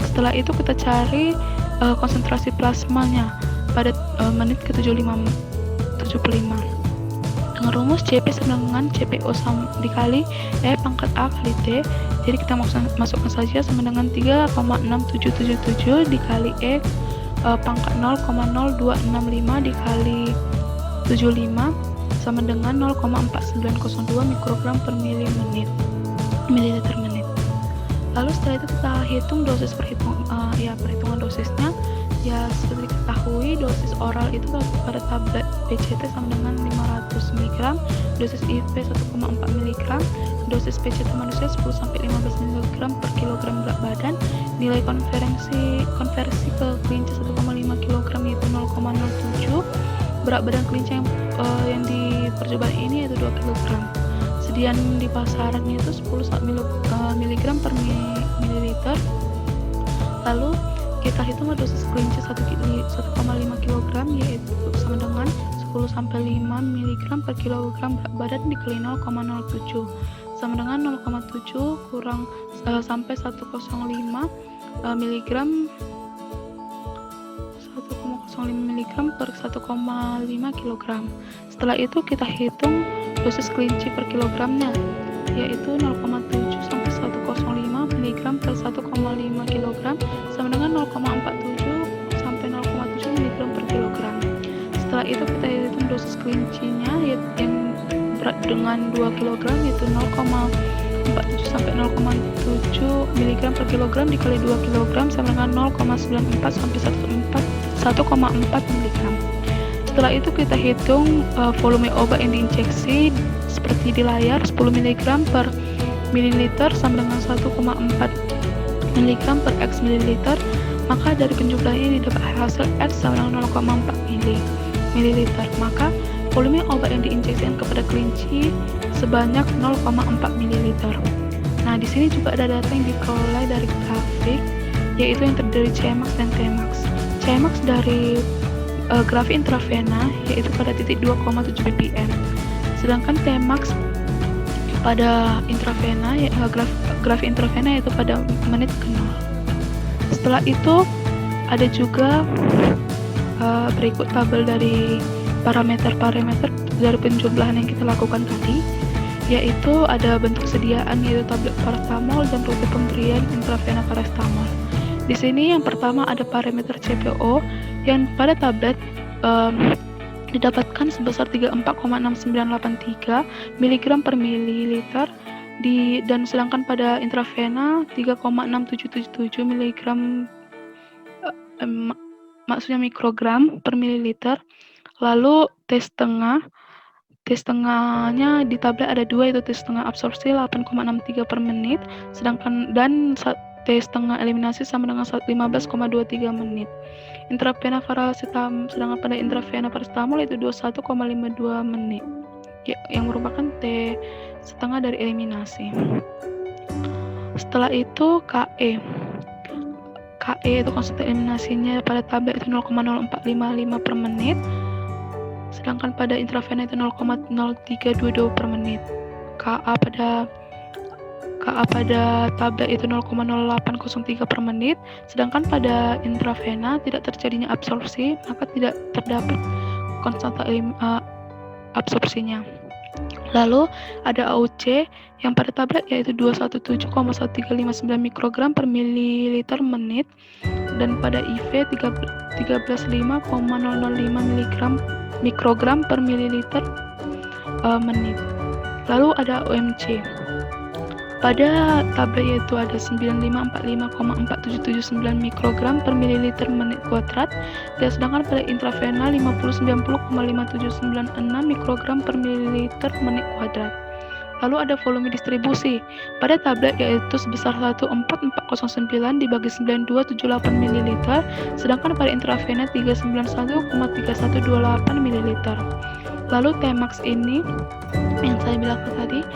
B: Setelah itu kita cari konsentrasi plasmanya pada menit ke 75. Dengan rumus CP sama dengan CPO dikali E pangkat A kali T. Jadi kita masukkan saja sama dengan 3,6777 dikali E pangkat 0,0265 dikali 75 sama dengan 0,4902 mikrogram per mililiter menit. Lalu setelah itu kita hitung dosis perhitungan dosisnya. Ya, seperti diketahui dosis oral itu pada tablet PCT sama dengan 500 mg, dosis IV 1,4 mg, dosis PCT manusia 10-15 mg per kilogram berat badan, nilai konversi ke kelinci 1,5 kg yaitu 0,07, berat badan kelinci yang yang di percobaan ini yaitu 2 kg. Sediaan di pasarannya itu 10 mg per mililiter. Lalu kita hitung dosis kelinci 1,5 kg yaitu sama dengan 10-5 mg per kilogram berat badan dikali 0,07 sama dengan 0,7 kurang sampai 105 mg 1,05 mg per 1,5 kg. Setelah itu kita hitung dosis kelinci per kilogramnya yaitu 0,7 sampai 105 mg per 1,5 kg sama dengan 0,47 sampai 0,7 mg per kilogram. Setelah itu kita hitung dosis kelincinya yang berat dengan 2 kg yaitu 0,47 sampai 0,7 mg per kilogram dikali 2 kg sama dengan 0,94 sampai 1,4 mg. Setelah itu kita hitung volume obat yang diinjeksi seperti di layar 10 mg per mililiter sama dengan 1,4 mg per x mililiter. Maka dari penjumlahannya didapat hasil X sama dengan 0,4 mililiter. Maka volume obat yang diinjeksikan kepada kelinci sebanyak 0,4 mililiter. Nah, di sini juga ada data yang diperoleh dari grafik, yaitu yang terdiri Cmax dan Tmax. Cmax dari grafik intravena yaitu pada titik 2,7 ppm. Sedangkan Tmax pada intravena grafik intravena yaitu pada menit ke 0. Setelah itu ada juga berikut tabel dari parameter-parameter dari penjumlahan yang kita lakukan tadi, yaitu ada bentuk sediaan yaitu tablet paracetamol dan rute pemberian intravena paracetamol. Di sini yang pertama ada parameter CPO yang pada tablet didapatkan sebesar 34,6983 mg per mililiter dan sedangkan pada intravena 3,6777 mg maksudnya mikrogram per mililiter. Lalu T setengahnya di tablet ada dua, yaitu T setengah absorpsi 8,63 per menit dan T setengah eliminasi sama dengan 15,23 menit. Intravena paracetamol sedangkan pada intravena paracetamol itu 21,52 menit yang merupakan T setengah dari eliminasi. Setelah itu KE itu konsumsi eliminasinya pada tablet itu 0,0455 per menit, sedangkan pada intravena itu 0,0322 per menit. KA pada tablet itu 0,0803 per menit, sedangkan pada intravena tidak terjadinya absorpsi, maka tidak terdapat konstanta absorpsinya. Lalu ada AUC yang pada tablet yaitu 217,1359 mikrogram per mililiter menit, dan pada IV 135,005 mikrogram per mililiter menit. Lalu ada OMC. Pada tablet yaitu ada 9545,4779 mikrogram per mililiter menit kuadrat, dan sedangkan pada intravena 5090,5796 mikrogram per mililiter menit kuadrat. Lalu ada volume distribusi. Pada tablet yaitu sebesar 14409 dibagi 9278 ml, sedangkan pada intravena 391,3128 ml. Lalu Tmax ini yang saya bilang tadi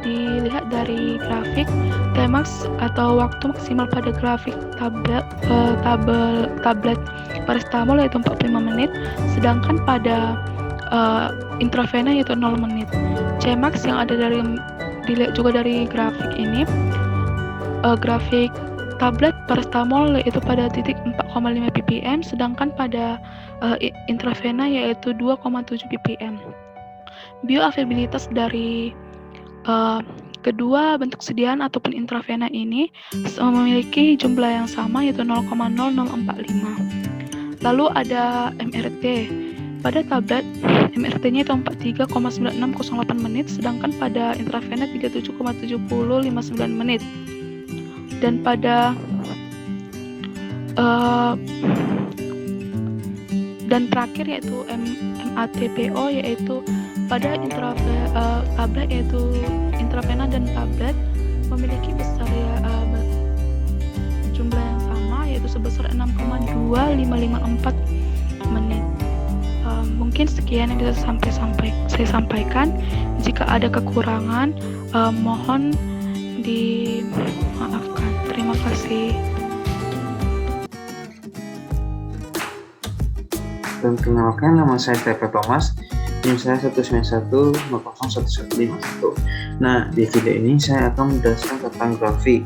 B: dilihat dari grafik Tmax atau waktu maksimal pada grafik tablet paracetamol yaitu 45 menit, sedangkan pada intravena yaitu 0 menit. Cmax yang ada dilihat juga dari grafik ini, grafik tablet paracetamol yaitu pada titik 4,5 ppm, sedangkan pada intravena yaitu 2,7 ppm. Bioavailabilitas dari kedua bentuk sediaan ataupun intravena ini memiliki jumlah yang sama yaitu 0,0045. Lalu ada MRT. Pada tablet MRT-nya itu 43,9608 menit, sedangkan pada intravena 37,7059 menit. Dan pada dan terakhir yaitu MATPO, yaitu pada tablet yaitu intravena dan tablet memiliki besar jumlah yang sama yaitu sebesar 6,2554 menit. Mungkin sekian yang bisa saya sampaikan. Jika ada kekurangan, mohon dimaafkan. Terima kasih.
E: Perkenalkan, nama saya TP Thomas, NIM saya 191001151. Nah, di video ini saya akan menjelaskan tentang grafik.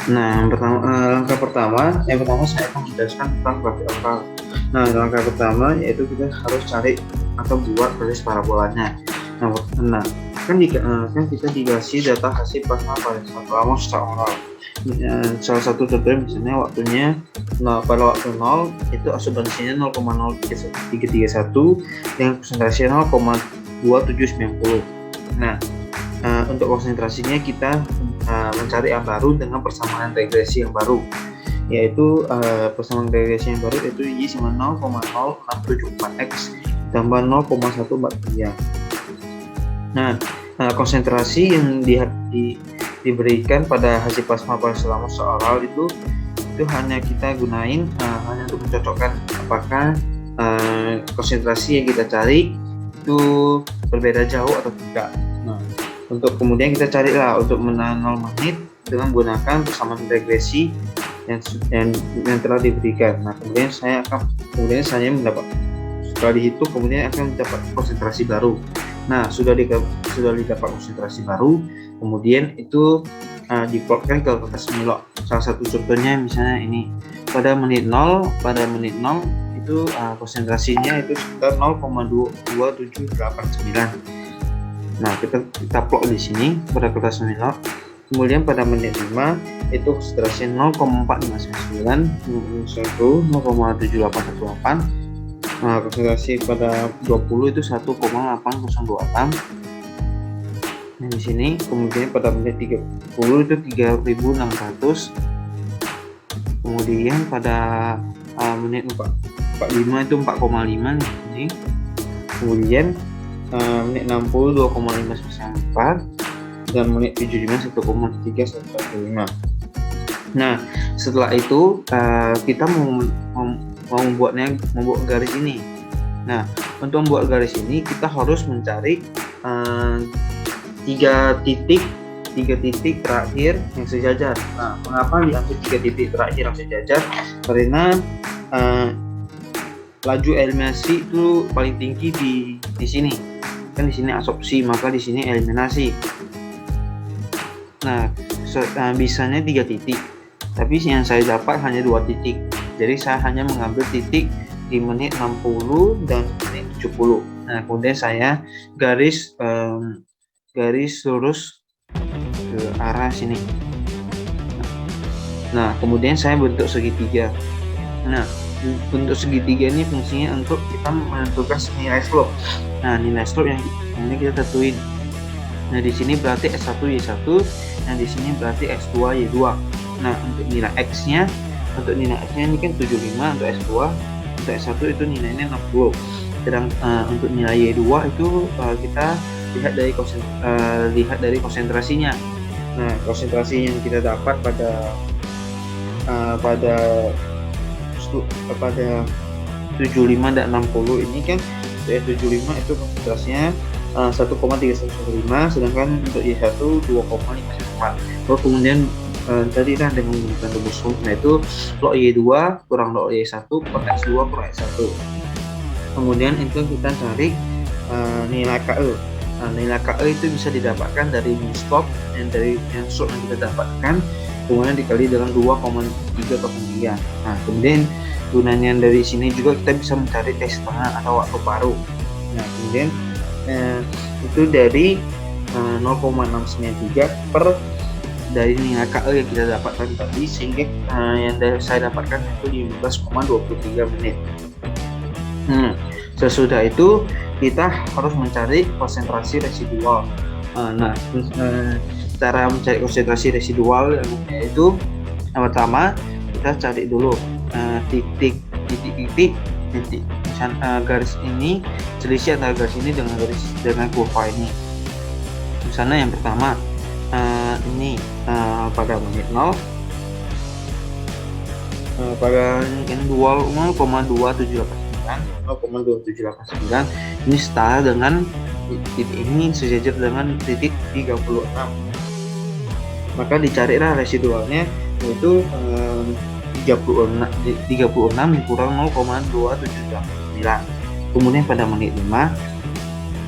E: Nah, langkah pertama saya akan menjelaskan tentang grafik lokal. Nah, langkah pertama yaitu kita harus cari atau buat garis parabolanya. Nah, kan kita dikasih data hasil plasma selama secara oral. Salah satu contohnya misalnya waktunya pada waktu 0 itu asuransinya 0,0331 dengan konsentrasi 0,2790. Nah, untuk konsentrasinya kita mencari yang baru dengan persamaan regresi yang baru, yaitu persamaan regresi yang baru yaitu Y sama 0,0674X tambah 0,143. Nah, konsentrasi yang diberikan pada hasil plasma pada selama seoral itu hanya kita gunain hanya untuk mencocokkan apakah konsentrasi yang kita cari itu berbeda jauh atau tidak. Nah, untuk kemudian kita carilah untuk menahan 0 menit dengan menggunakan persamaan regresi yang telah diberikan. Nah, kemudian saya mendapat, setelah dihitung kemudian akan mendapat konsentrasi baru. Nah, sudah didapat konsentrasi baru, kemudian itu diplotkan ke kertas Milok. Salah satu contohnya misalnya ini pada menit 0 itu konsentrasinya itu sekitar 0,22789. Nah, kita plot di sini pada kertas Milok. Kemudian pada menit 5 itu konsentrasinya 0,4599, 0,7818. Nah, konsentrasi pada 20 itu 1,8026. Nah, di sini kemudian pada menit 30 itu 3600. Kemudian pada menit 45 itu 4,5 nih. Kemudian menit 60 2,594 dan menit 75 1,3115. Nah, setelah itu kita membuat garis ini. Nah, untuk membuat garis ini kita harus mencari tiga titik terakhir yang sejajar. Nah, mengapa diambil 3 titik terakhir yang sejajar? Karena laju eliminasi itu paling tinggi di sini. Kan di sini absorpsi, maka di sini eliminasi. Nah, bisanya 3 titik. Tapi yang saya dapat hanya 2 titik. Jadi saya hanya mengambil titik di menit 60 dan menit 70. Nah, kemudian saya garis lurus ke arah sini. Nah, kemudian saya bentuk segitiga. Nah, bentuk segitiga ini fungsinya untuk kita menentukan nilai slope. Nah, nilai slope yang ini kita tentuin. Nah, di sini berarti S1 Y1, nah di sini berarti S2 Y2. Nah, untuk nilai X-nya ini kan 75 untuk S2, untuk S1 itu nilainya 60. Sedang untuk nilai Y2 itu kita lihat dari konsentrasinya. Nah, konsentrasi yang kita dapat pada 75 dan 60 ini kan untuk Y75 itu konsentrasinya 1,315, sedangkan untuk Y1 2,514. Kemudian tadi kan dengan menggunakan rumus nah itu log Y2 kurang log Y1 per X2 per X1. Kemudian itu kita cari nilai KE. Nah, nilai KE itu bisa didapatkan dari mean slope yang slope yang kita dapatkan kemudian dikali dengan 2,303. Nah, kemudian gunanya dari sini juga kita bisa mencari T setengah atau waktu paruh. Nah, kemudian itu dari 0,693 per dari nilai KE yang kita dapatkan tadi, sehingga yang saya dapatkan itu 15,23 menit. Sesudah itu kita harus mencari konsentrasi residual. Cara mencari konsentrasi residual yaitu yang pertama kita cari dulu titik garis ini, selisih antara garis ini dengan kurva ini. Misalnya yang pertama ini pada menit 0 pada 0,2789. 0,2789 ini setara dengan titik ini sejajar dengan titik 36. Maka dicarilah residualnya, yaitu 36 dikurang 0,2789. Kemudian pada menit 5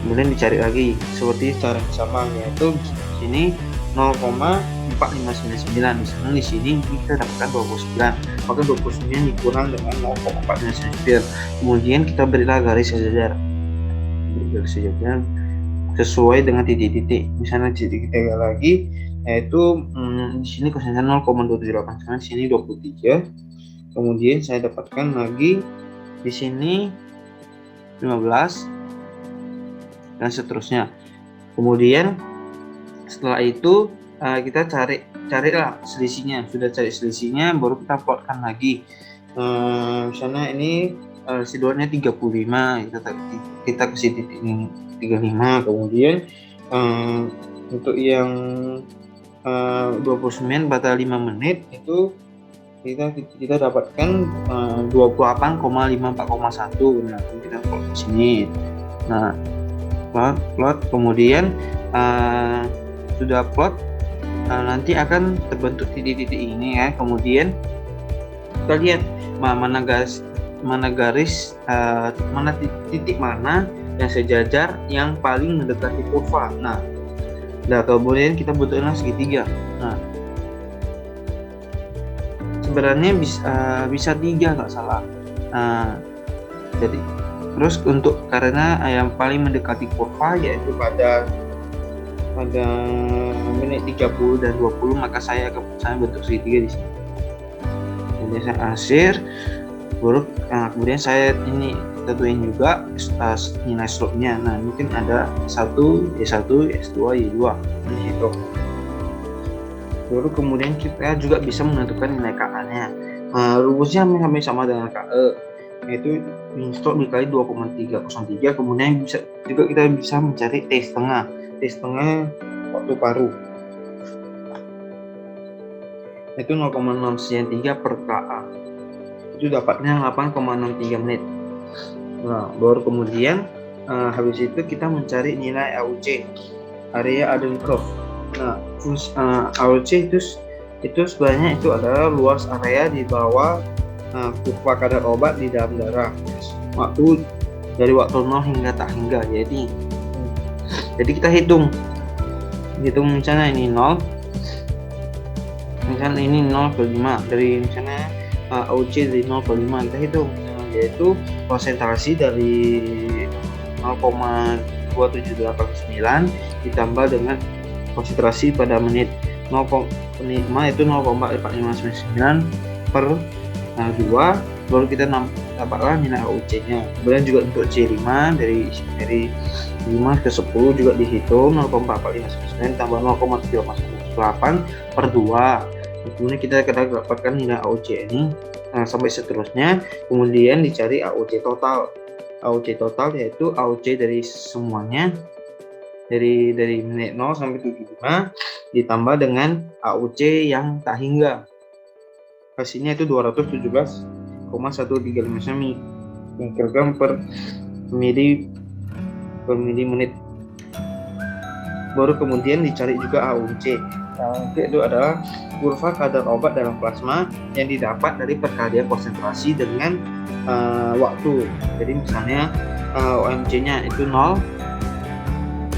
E: kemudian dicari lagi seperti cara yang sama, yaitu di sini 0,4599, misalnya di sini kita dapatkan 29, maka 29 dikurang dengan 0,499. Kemudian kita berilah garis sejajar sesuai dengan titik-titik. Misalnya titik ketiga lagi, yaitu di sini kosentrasi 0,2789, di sini 23. Kemudian saya dapatkan lagi di sini 15 dan seterusnya. Kemudian setelah itu kita carilah selisihnya. Sudah cari selisihnya, baru kita plotkan lagi. Misalnya ini residualnya 35, kita kasih titik ini 35. Kemudian untuk yang 29 pada 5 menit itu kita dapatkan 28,54,1. Nah, kita plot di sini. Nah, plot kemudian sudah plot, nanti akan terbentuk titik-titik ini ya. Kemudian kita lihat mana titik mana yang sejajar yang paling mendekati kurva. Nah, kemudian kita butuhkan segitiga. Nah, sebenarnya bisa 3 nggak salah. Jadi terus karena yang paling mendekati kurva yaitu pada menit 30 dan 20, maka saya bentuk segitiga di sini. Kemudian saya asir, kemudian saya ini tentuin juga nilai slope-nya. Nah, mungkin ada 1, Y1, S2, Y2 di situ. Baru kemudian kita juga bisa menentukan nilai KA-nya. Rumusnya hampir sama dengan KE, yaitu min slope dikali 2,303. Kemudian kita bisa mencari T setengah waktu paruh, itu 0,693 per KA, itu dapatnya 8,63 menit. Nah, baru kemudian habis itu kita mencari nilai AUC, area Adam curve. Nah, AUC itu sebenarnya itu adalah luas area di bawah kurva kadar obat di dalam darah waktu dari waktu 0 hingga tak hingga. Jadi kita hitung misalnya ini 0, misalnya ini 0,5, dari misalnya AUC dari 0,5 kita hitung, yaitu konsentrasi dari 0,2789 ditambah dengan konsentrasi pada menit 0,5 itu 0,4599 per 2, baru kita dapatlah nilai AUC-nya. Kemudian juga untuk C5 dari 5 ke 10 juga dihitung 0,4599 tambah 0,38 per 2. Kemudian kita dapatkan nilai AUC ini sampai seterusnya. Kemudian dicari AUC total. AUC total yaitu AUC dari semuanya dari menit 0 sampai 75 ditambah dengan AUC yang tak hingga. Hasilnya itu 217,135 mikrogram per mili menit. Baru kemudian dicari juga AUC. AUC itu adalah kurva kadar obat dalam plasma yang didapat dari perkalian konsentrasi dengan waktu. Jadi misalnya OMC-nya itu 0,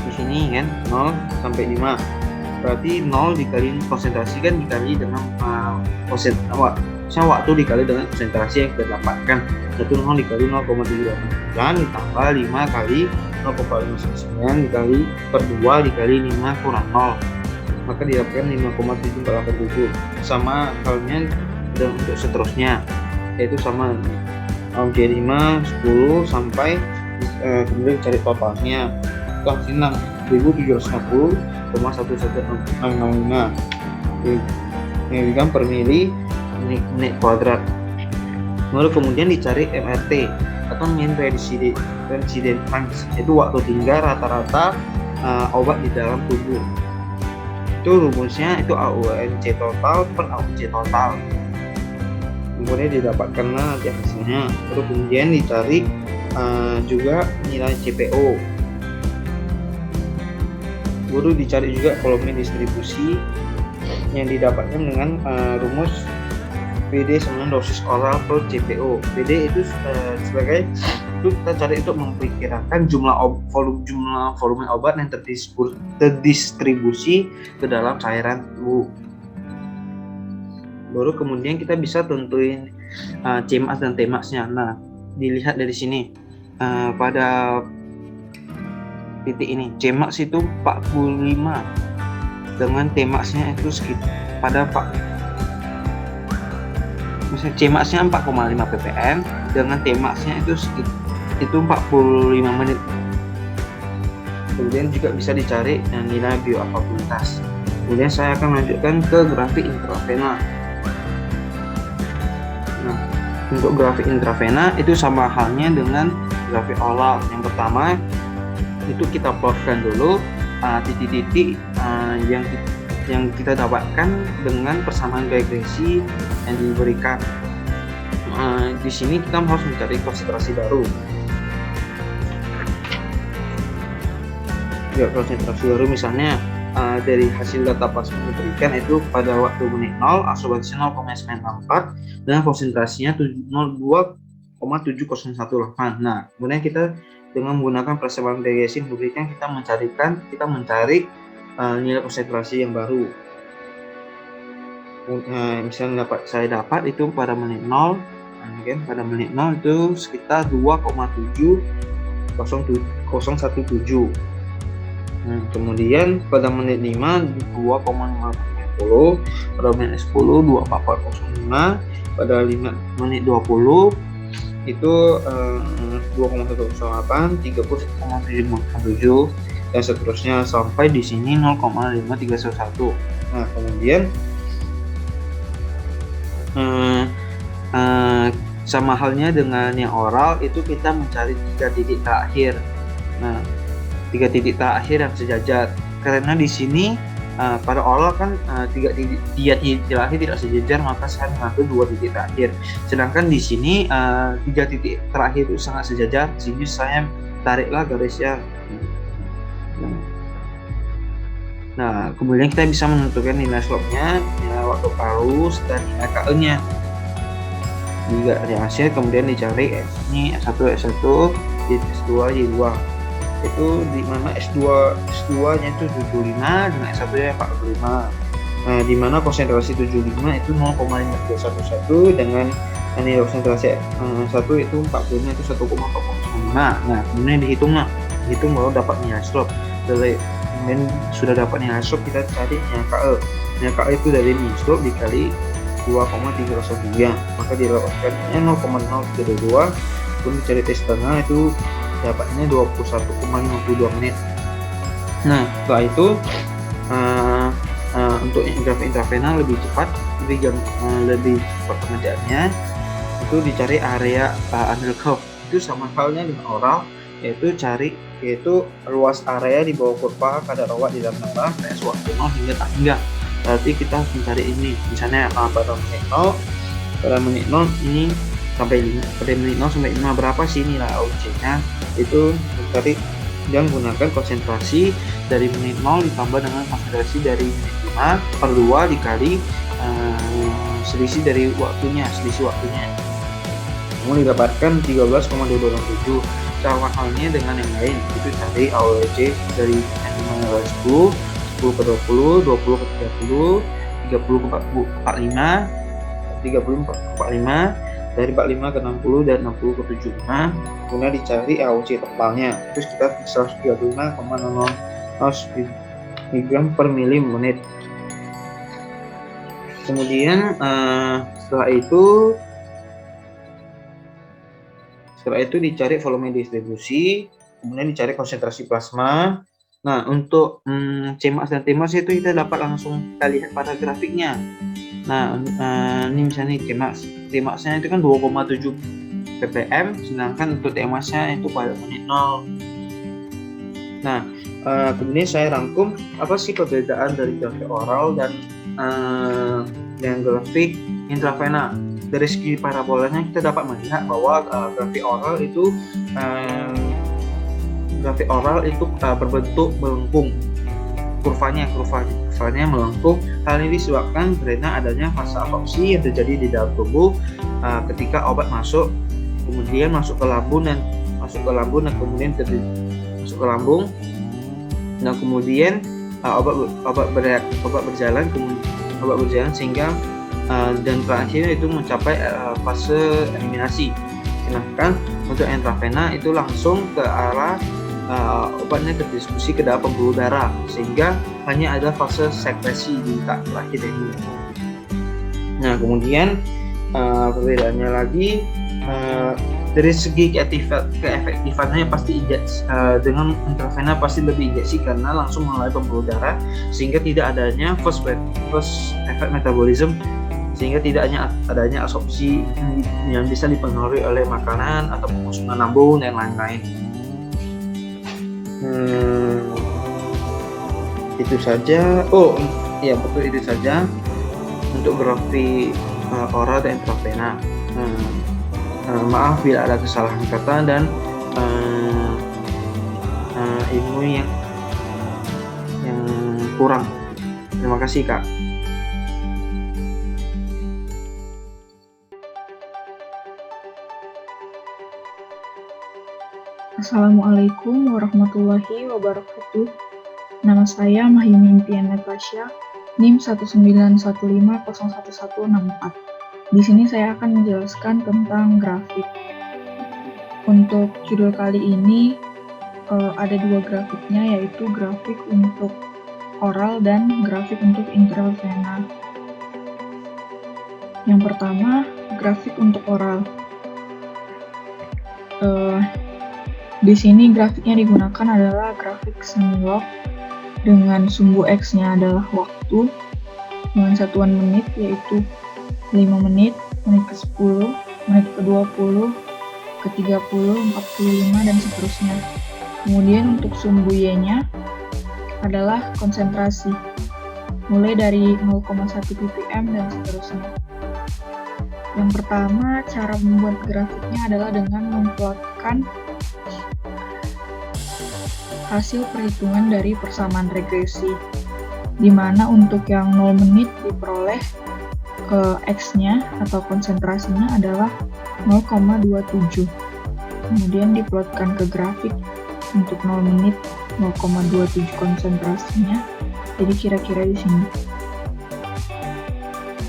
E: di sini kan 0 sampai 5. Berarti 0 dikali konsentrasi kan dikali dengan waktu dikali dengan konsentrasi yang kita dapatkan, yaitu 0 dikali 0,789 ditambah 5 kali 0,599 dikali per 2 dikali 5 kurang 0, maka didapatkan 5,7487. Sama halnya dan untuk seterusnya, yaitu sama OMC 5 10 sampai kemudian cari totalnya itu 6.750,1165 miligram per mili menit kuadrat. Lalu kemudian dicari MRT atau mean resident time, itu waktu tinggal rata-rata obat di dalam tubuh. Itu rumusnya itu AUC total per AUC total. kemudian didapatkanlah nanti hasilnya. Terus kemudian dicari juga nilai CPO, baru dicari juga volume distribusi yang didapatkan dengan rumus PD sama dosis oral per CPO. PD itu sebagai itu kita cari untuk memperkirakan volume obat yang terdistribusi ke dalam cairan tubuh. Baru kemudian kita bisa tentuin Cmax dan Tmax-nya. Nah, dilihat dari sini pada titik ini Cmax itu 45 dengan Tmax-nya itu sekitar pada misalnya Cmax-nya 4,5 ppm dengan Tmax-nya itu 45 menit. Kemudian juga bisa dicari nilai bioavailabilitas. Kemudian saya akan lanjutkan ke grafik intravena. Nah, untuk grafik intravena itu sama halnya dengan grafik oral. Yang pertama itu kita plotkan dulu titik-titik yang kita dapatkan dengan persamaan regresi yang diberikan. Di sini kita harus mencari konsentrasi baru. Ya, konsentrasi baru misalnya dari hasil data plasma diberikan itu pada waktu menit 0 absorbasinya 0,964 dan konsentrasinya 2,7018. Nah, kemudian kita dengan menggunakan persamaan regresi yang diberikan kita mencari nilai konsentrasi yang baru. Misalnya saya dapat itu pada menit 0, kan pada menit 0 itu sekitar 2,70017. Kemudian pada menit 5 2,550, pada menit 10 24405, pada menit 20 itu 2,108, 30,757 dan seterusnya sampai di sini 0,5311. Nah, kemudian sama halnya dengan yang oral itu kita mencari 3 titik terakhir. Nah, 3 titik terakhir yang sejajar karena di sini pada oral kan 3 titik terakhir tidak sejajar, maka saya mengambil 2 titik terakhir. Sedangkan di sini 3 titik terakhir itu sangat sejajar, sehingga saya tariklah garisnya. Nah, kemudian kita bisa menentukan nilai slope-nya, nilai waktu arus, dan nilai KE-nya. Jika hasil kemudian dicari ini S1, S1, S2, Y2. Itu di mana S2-nya itu 75 dengan S1-nya 45. Nah, di mana konsentrasi 75 itu 0,5311 dengan nilai konsentrasi 1 itu 40-nya itu 1,405. Nah, kemudian dihitung baru dapat nilai slope. Kemudian sudah dapat nilai slope, kita cari nilai KE. Nilai KE itu dari min slope dikali 2,303, maka didapatkannya 0,032. Kemudian dicari T setengah itu dapatnya 21,52 menit. Nah, setelah itu untuk grafik intravena lebih cepat, lebih cepat pengerjaannya, itu dicari area under curve. Itu sama halnya dengan oral, yaitu luas area di bawah kurva kadar rawat di dalam darah PS waktu 0 hingga tak hingga. Berarti kita harus mencari ini, misalnya pada menit 0 ini sampai 5, pada menit 0 sampai 5 berapa sih nilai AUC-nya, itu mencari dan menggunakan konsentrasi dari menit 0 ditambah dengan konsentrasi dari menit 5 per 2 dikali selisih waktunya. Kemudian didapatkan 13,2267. Sama halnya dengan yang lain, itu cari AOC dari 5 10 ke 20, 20 ke 30, 30 ke 45, 30 ke 45, dari 45 ke 60 dan 60 ke 75. Kemudian dicari AOC totalnya, terus kita 135,00 mg per menit. Kemudian setelah itu dicari volume distribusi, kemudian dicari konsentrasi plasma. Nah, untuk Cmax dan Tmax itu kita dapat langsung kita lihat pada grafiknya. Nah, ini misalnya Tmax-nya itu kan 2,7 ppm, sedangkan untuk Tmax-nya itu pada menit 0. Nah, kemudian saya rangkum apa sih perbedaan dari grafik oral dan grafik intravena. dari segi parabolanya kita dapat melihat bahwa grafik oral itu berbentuk melengkung. Kurvanya melengkung. Hal ini disebabkan karena adanya fase apopsi yang terjadi di dalam tubuh ketika obat masuk ke lambung dan kemudian masuk ke lambung. Nah, kemudian obat berjalan sehingga dan terakhir itu mencapai fase eliminasi. Sedangkan untuk intravena itu langsung ke arah obatnya terdiskusi ke dalam pembuluh darah, sehingga hanya ada fase sekresi di tahap terakhir ini. Nah, kemudian perbedaannya lagi dari segi keefektifannya pasti dengan intravena pasti lebih injeksi karena langsung melalui pembuluh darah, sehingga tidak adanya first effect metabolism, sehingga tidak adanya absorpsi yang bisa dipengaruhi oleh makanan atau pengosongan lambung dan lain-lain. Itu saja. Itu saja untuk grafik oral dan intravena. Maaf bila ada kesalahan kata dan ilmu yang kurang. Terima kasih, Kak.
B: Assalamualaikum warahmatullahi wabarakatuh. Nama saya Mahyumi Impian Natasha, NIM 191501164. Di sini saya akan menjelaskan tentang grafik. Untuk judul kali ini ada dua grafiknya, yaitu grafik untuk oral dan grafik untuk intravena. Yang pertama, grafik untuk oral. Di sini grafiknya digunakan adalah grafik semi-log dengan sumbu X-nya adalah waktu dengan satuan menit, yaitu 5 menit, menit ke-10, menit ke-20, ke-30, 45, dan seterusnya. Kemudian untuk sumbu Y-nya adalah konsentrasi, mulai dari 0,1 ppm dan seterusnya. Yang pertama, cara membuat grafiknya adalah dengan memplotkan hasil perhitungan dari persamaan regresi, di mana untuk yang 0 menit diperoleh ke X-nya atau konsentrasinya adalah 0,27. Kemudian diplotkan ke grafik untuk 0 menit 0,27 konsentrasinya, jadi kira-kira di sini.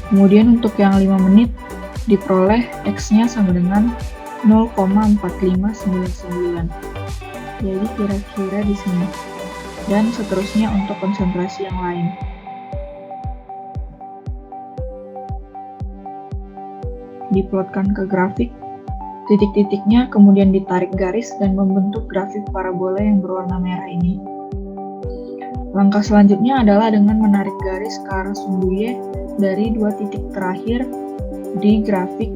B: Kemudian untuk yang 5 menit diperoleh X-nya sama dengan 0,4599. Jadi kira-kira di sini. Dan seterusnya untuk konsentrasi yang lain. Diplotkan ke grafik, titik-titiknya kemudian ditarik garis dan membentuk grafik parabola yang berwarna merah ini. Langkah selanjutnya adalah dengan menarik garis ke arah sumbu Y dari dua titik terakhir di grafik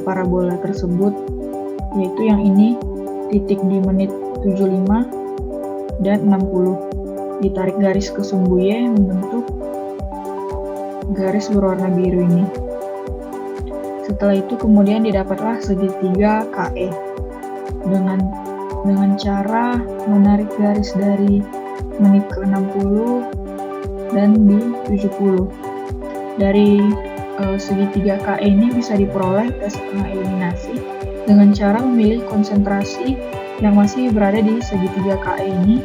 B: parabola tersebut, yaitu yang ini, titik di menit 75 dan 60. Ditarik garis ke sumbu Y membentuk garis berwarna biru ini. Setelah itu kemudian didapatlah segitiga KE dengan cara menarik garis dari menit ke-60 dan di 70. Dari segitiga KE ini bisa diperoleh tes setengah eliminasi dengan cara memilih konsentrasi yang masih berada di segitiga KE ini,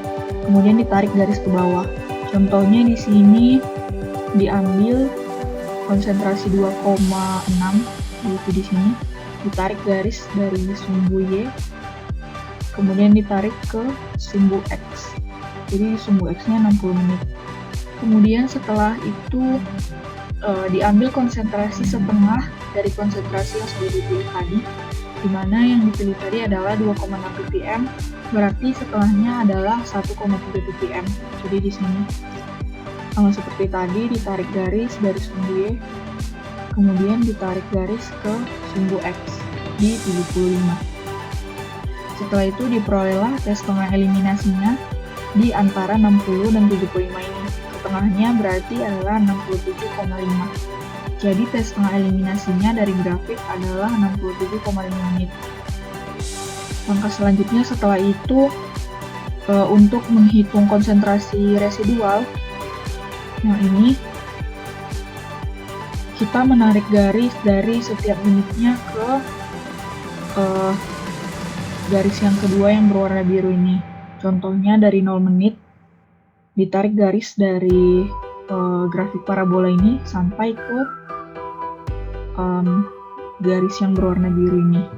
B: kemudian ditarik garis ke bawah. Contohnya di sini diambil konsentrasi 2,6, yaitu di sini ditarik garis dari sumbu Y, kemudian ditarik ke sumbu X. Jadi sumbu X-nya 60 menit. Kemudian setelah itu diambil konsentrasi setengah dari konsentrasi yang sudah dipilih tadi, di mana yang dipilih tadi adalah 2,6 ppm, berarti setelahnya adalah 1,3 ppm. Jadi di sini sama seperti tadi, ditarik garis dari sumbu Y, kemudian ditarik garis ke sumbu X di 75. Setelah itu diperolehlah tes setengah eliminasinya di antara 60 dan 75 ini. Setengahnya berarti adalah 67,5. Jadi tes setengah eliminasinya dari grafik adalah 67,5 menit. Langkah selanjutnya setelah itu untuk menghitung konsentrasi residual, yang ini kita menarik garis dari setiap menitnya ke garis yang kedua yang berwarna biru ini. Contohnya dari 0 menit, ditarik garis dari grafik parabola ini sampai ke garis yang berwarna biru ini.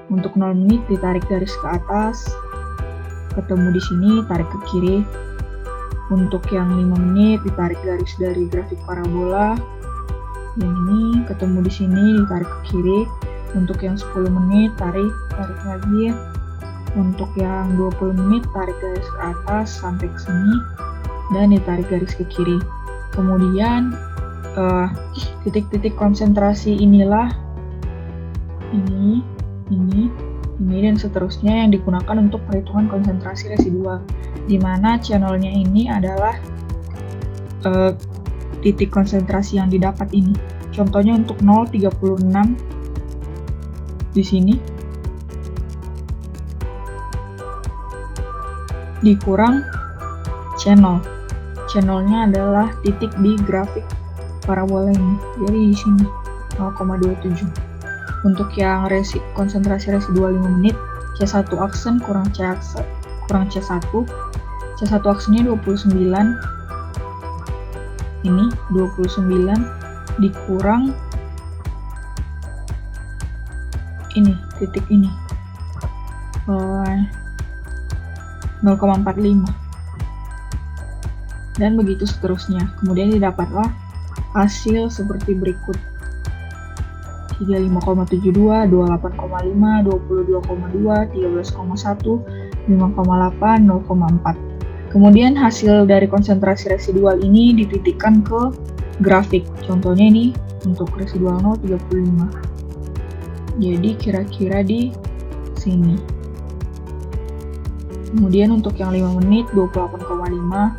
B: Untuk 0 menit ditarik garis ke atas, ketemu di sini, tarik ke kiri. Untuk yang 5 menit ditarik garis dari grafik parabola, yang ini ketemu di sini, ditarik ke kiri. Untuk yang 10 menit tarik lagi. Untuk yang 20 menit tarik garis ke atas sampai ke sini dan ditarik garis ke kiri. Kemudian titik-titik konsentrasi inilah ini dan seterusnya yang digunakan untuk perhitungan konsentrasi residual, di mana channelnya ini adalah titik konsentrasi yang didapat ini. Contohnya untuk 0,36 di sini dikurang channelnya adalah titik di grafik parabola ini, jadi di sini 0,27. Untuk yang konsentrasi residual 5 menit, C1 aksen kurang C1, C1 aksennya 29, ini 29 dikurang ini, titik ini 0,45 dan begitu seterusnya. Kemudian didapatlah hasil seperti berikut: 35,72, 28,5, 22,2, 13,1, 5,8, 0,4. Kemudian hasil dari konsentrasi residual ini dititikkan ke grafik. Contohnya ini untuk residual 0,35. Jadi kira-kira di sini. Kemudian untuk yang 5 menit 28,5,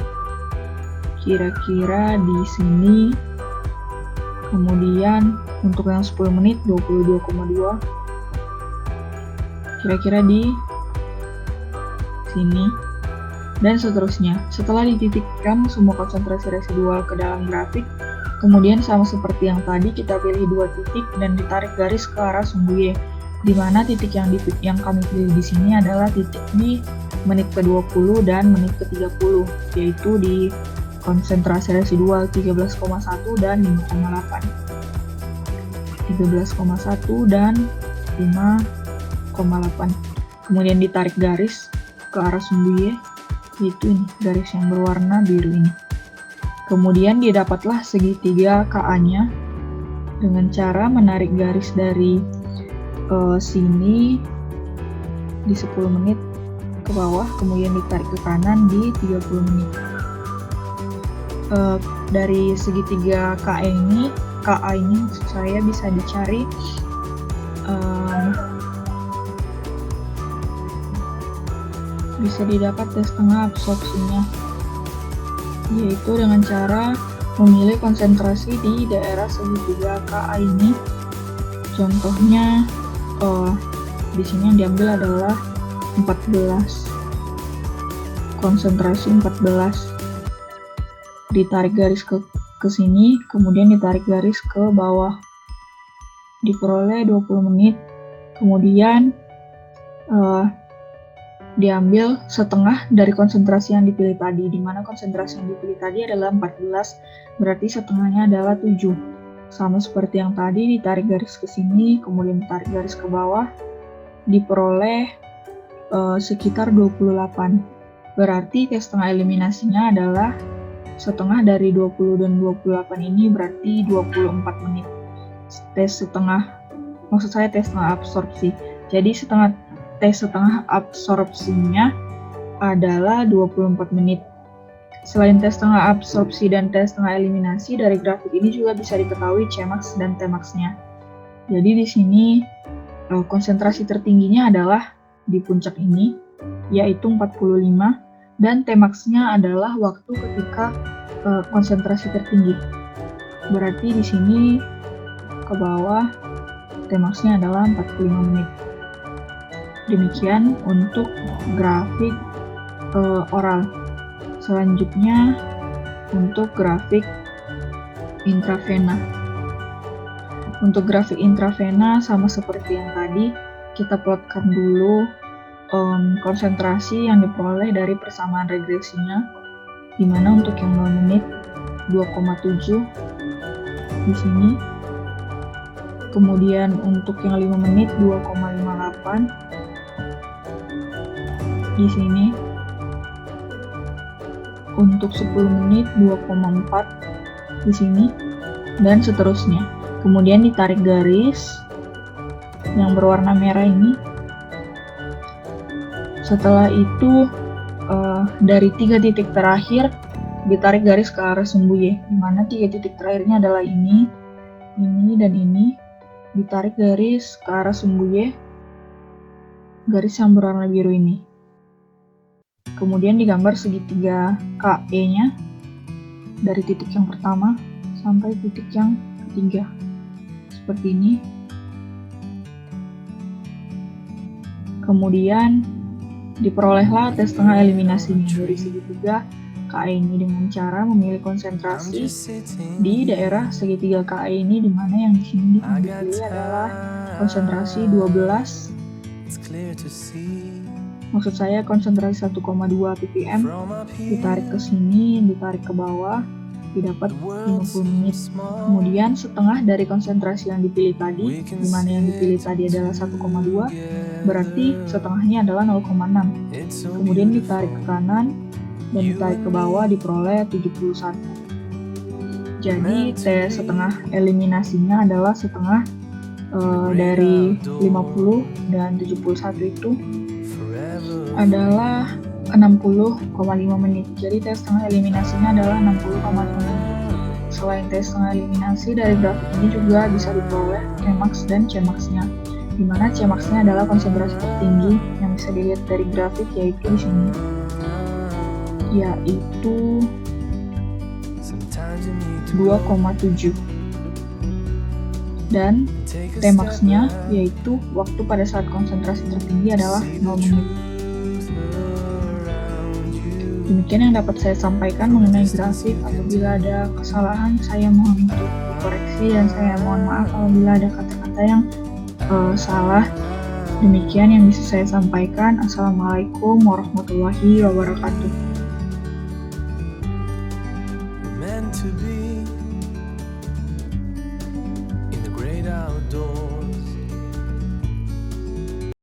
B: kira-kira di sini. Kemudian untuk yang 10 menit 22,2, kira-kira di sini, dan seterusnya. Setelah dititikkan semua konsentrasi residual ke dalam grafik, kemudian sama seperti yang tadi, kita pilih 2 titik dan ditarik garis ke arah sumbu Y, di mana titik yang kami pilih di sini adalah titik di menit ke-20 dan menit ke-30, yaitu di konsentrasi residual 13,1 dan 5,8. 13,1 dan 5,8. Kemudian ditarik garis ke arah sumbu Y, yaitu ini, garis yang berwarna biru ini. Kemudian didapatlah segitiga KA-nya dengan cara menarik garis dari sini di 10 menit ke bawah, kemudian ditarik ke kanan di 30 menit. Dari segitiga KA ini maksud saya bisa dicari bisa didapat tes setengah absorpsinya, yaitu dengan cara memilih konsentrasi di daerah segitiga KA ini. Contohnya di sini yang diambil adalah 14, konsentrasi 14. Ditarik garis ke sini, kemudian ditarik garis ke bawah, diperoleh 20 menit. Kemudian diambil setengah dari konsentrasi yang dipilih tadi, di mana konsentrasi yang dipilih tadi adalah 14, berarti setengahnya adalah 7. Sama seperti yang tadi, ditarik garis ke sini, kemudian ditarik garis ke bawah, diperoleh sekitar 28. Berarti tes setengah eliminasinya adalah setengah dari 20 dan 28 ini, berarti 24 menit. Tes setengah absorpsi. Jadi tes setengah absorpsinya adalah 24 menit. Selain tes setengah absorpsi dan tes setengah eliminasi, dari grafik ini juga bisa diketahui Cmax dan Tmax-nya. Jadi di sini konsentrasi tertingginya adalah di puncak ini, yaitu 45, dan Tmax-nya adalah waktu ketika konsentrasi tertinggi. Berarti di sini ke bawah, Tmax-nya adalah 45 menit. Demikian untuk grafik oral. Selanjutnya untuk grafik intravena. Untuk grafik intravena sama seperti yang tadi, kita plotkan dulu konsentrasi yang diperoleh dari persamaan regresinya, di mana untuk yang 0 menit 2,7 di sini, kemudian untuk yang 5 menit 2,58 di sini, untuk 10 menit 2,4 di sini, dan seterusnya. Kemudian ditarik garis yang berwarna merah ini. Setelah itu dari 3 titik terakhir ditarik garis ke arah sumbu Y, di mana 3 titik terakhirnya adalah ini, dan ini. Ditarik garis ke arah sumbu Y, garis yang berwarna biru ini. Kemudian digambar segitiga KE-nya dari titik yang pertama sampai titik yang ketiga, seperti ini. Kemudian diperolehlah T setengah eliminasinya dari segitiga KE ini dengan cara memilih konsentrasi di daerah segitiga KE ini, di mana yang di sini dipilih adalah konsentrasi 12. Maksud saya konsentrasi 1,2 ppm, ditarik ke sini, ditarik ke bawah, didapat 50 menit. Kemudian setengah dari konsentrasi yang dipilih tadi, di mana yang dipilih tadi adalah 1,2, berarti setengahnya adalah 0,6. Kemudian ditarik ke kanan dan ditarik ke bawah, diperoleh 71. Jadi T setengah eliminasinya adalah setengah dari 50 dan 71 itu adalah 60,5 menit. Jadi T setengah eliminasinya adalah 60,5 menit. Selain T setengah eliminasi, dari grafik ini juga bisa diperoleh Tmax dan Cmax-nya, di mana Cmax-nya adalah konsentrasi tertinggi yang bisa dilihat dari grafik, yaitu di sini, yaitu 2,7, dan Tmax-nya yaitu waktu pada saat konsentrasi tertinggi adalah 0 menit. Demikian yang dapat saya sampaikan mengenai grafik. Apabila ada kesalahan, saya mohon untuk dikoreksi, dan saya mohon maaf apabila ada kata-kata yang salah. Demikian yang bisa saya sampaikan. Assalamualaikum warahmatullahi wabarakatuh.
F: To be in the great outdoors.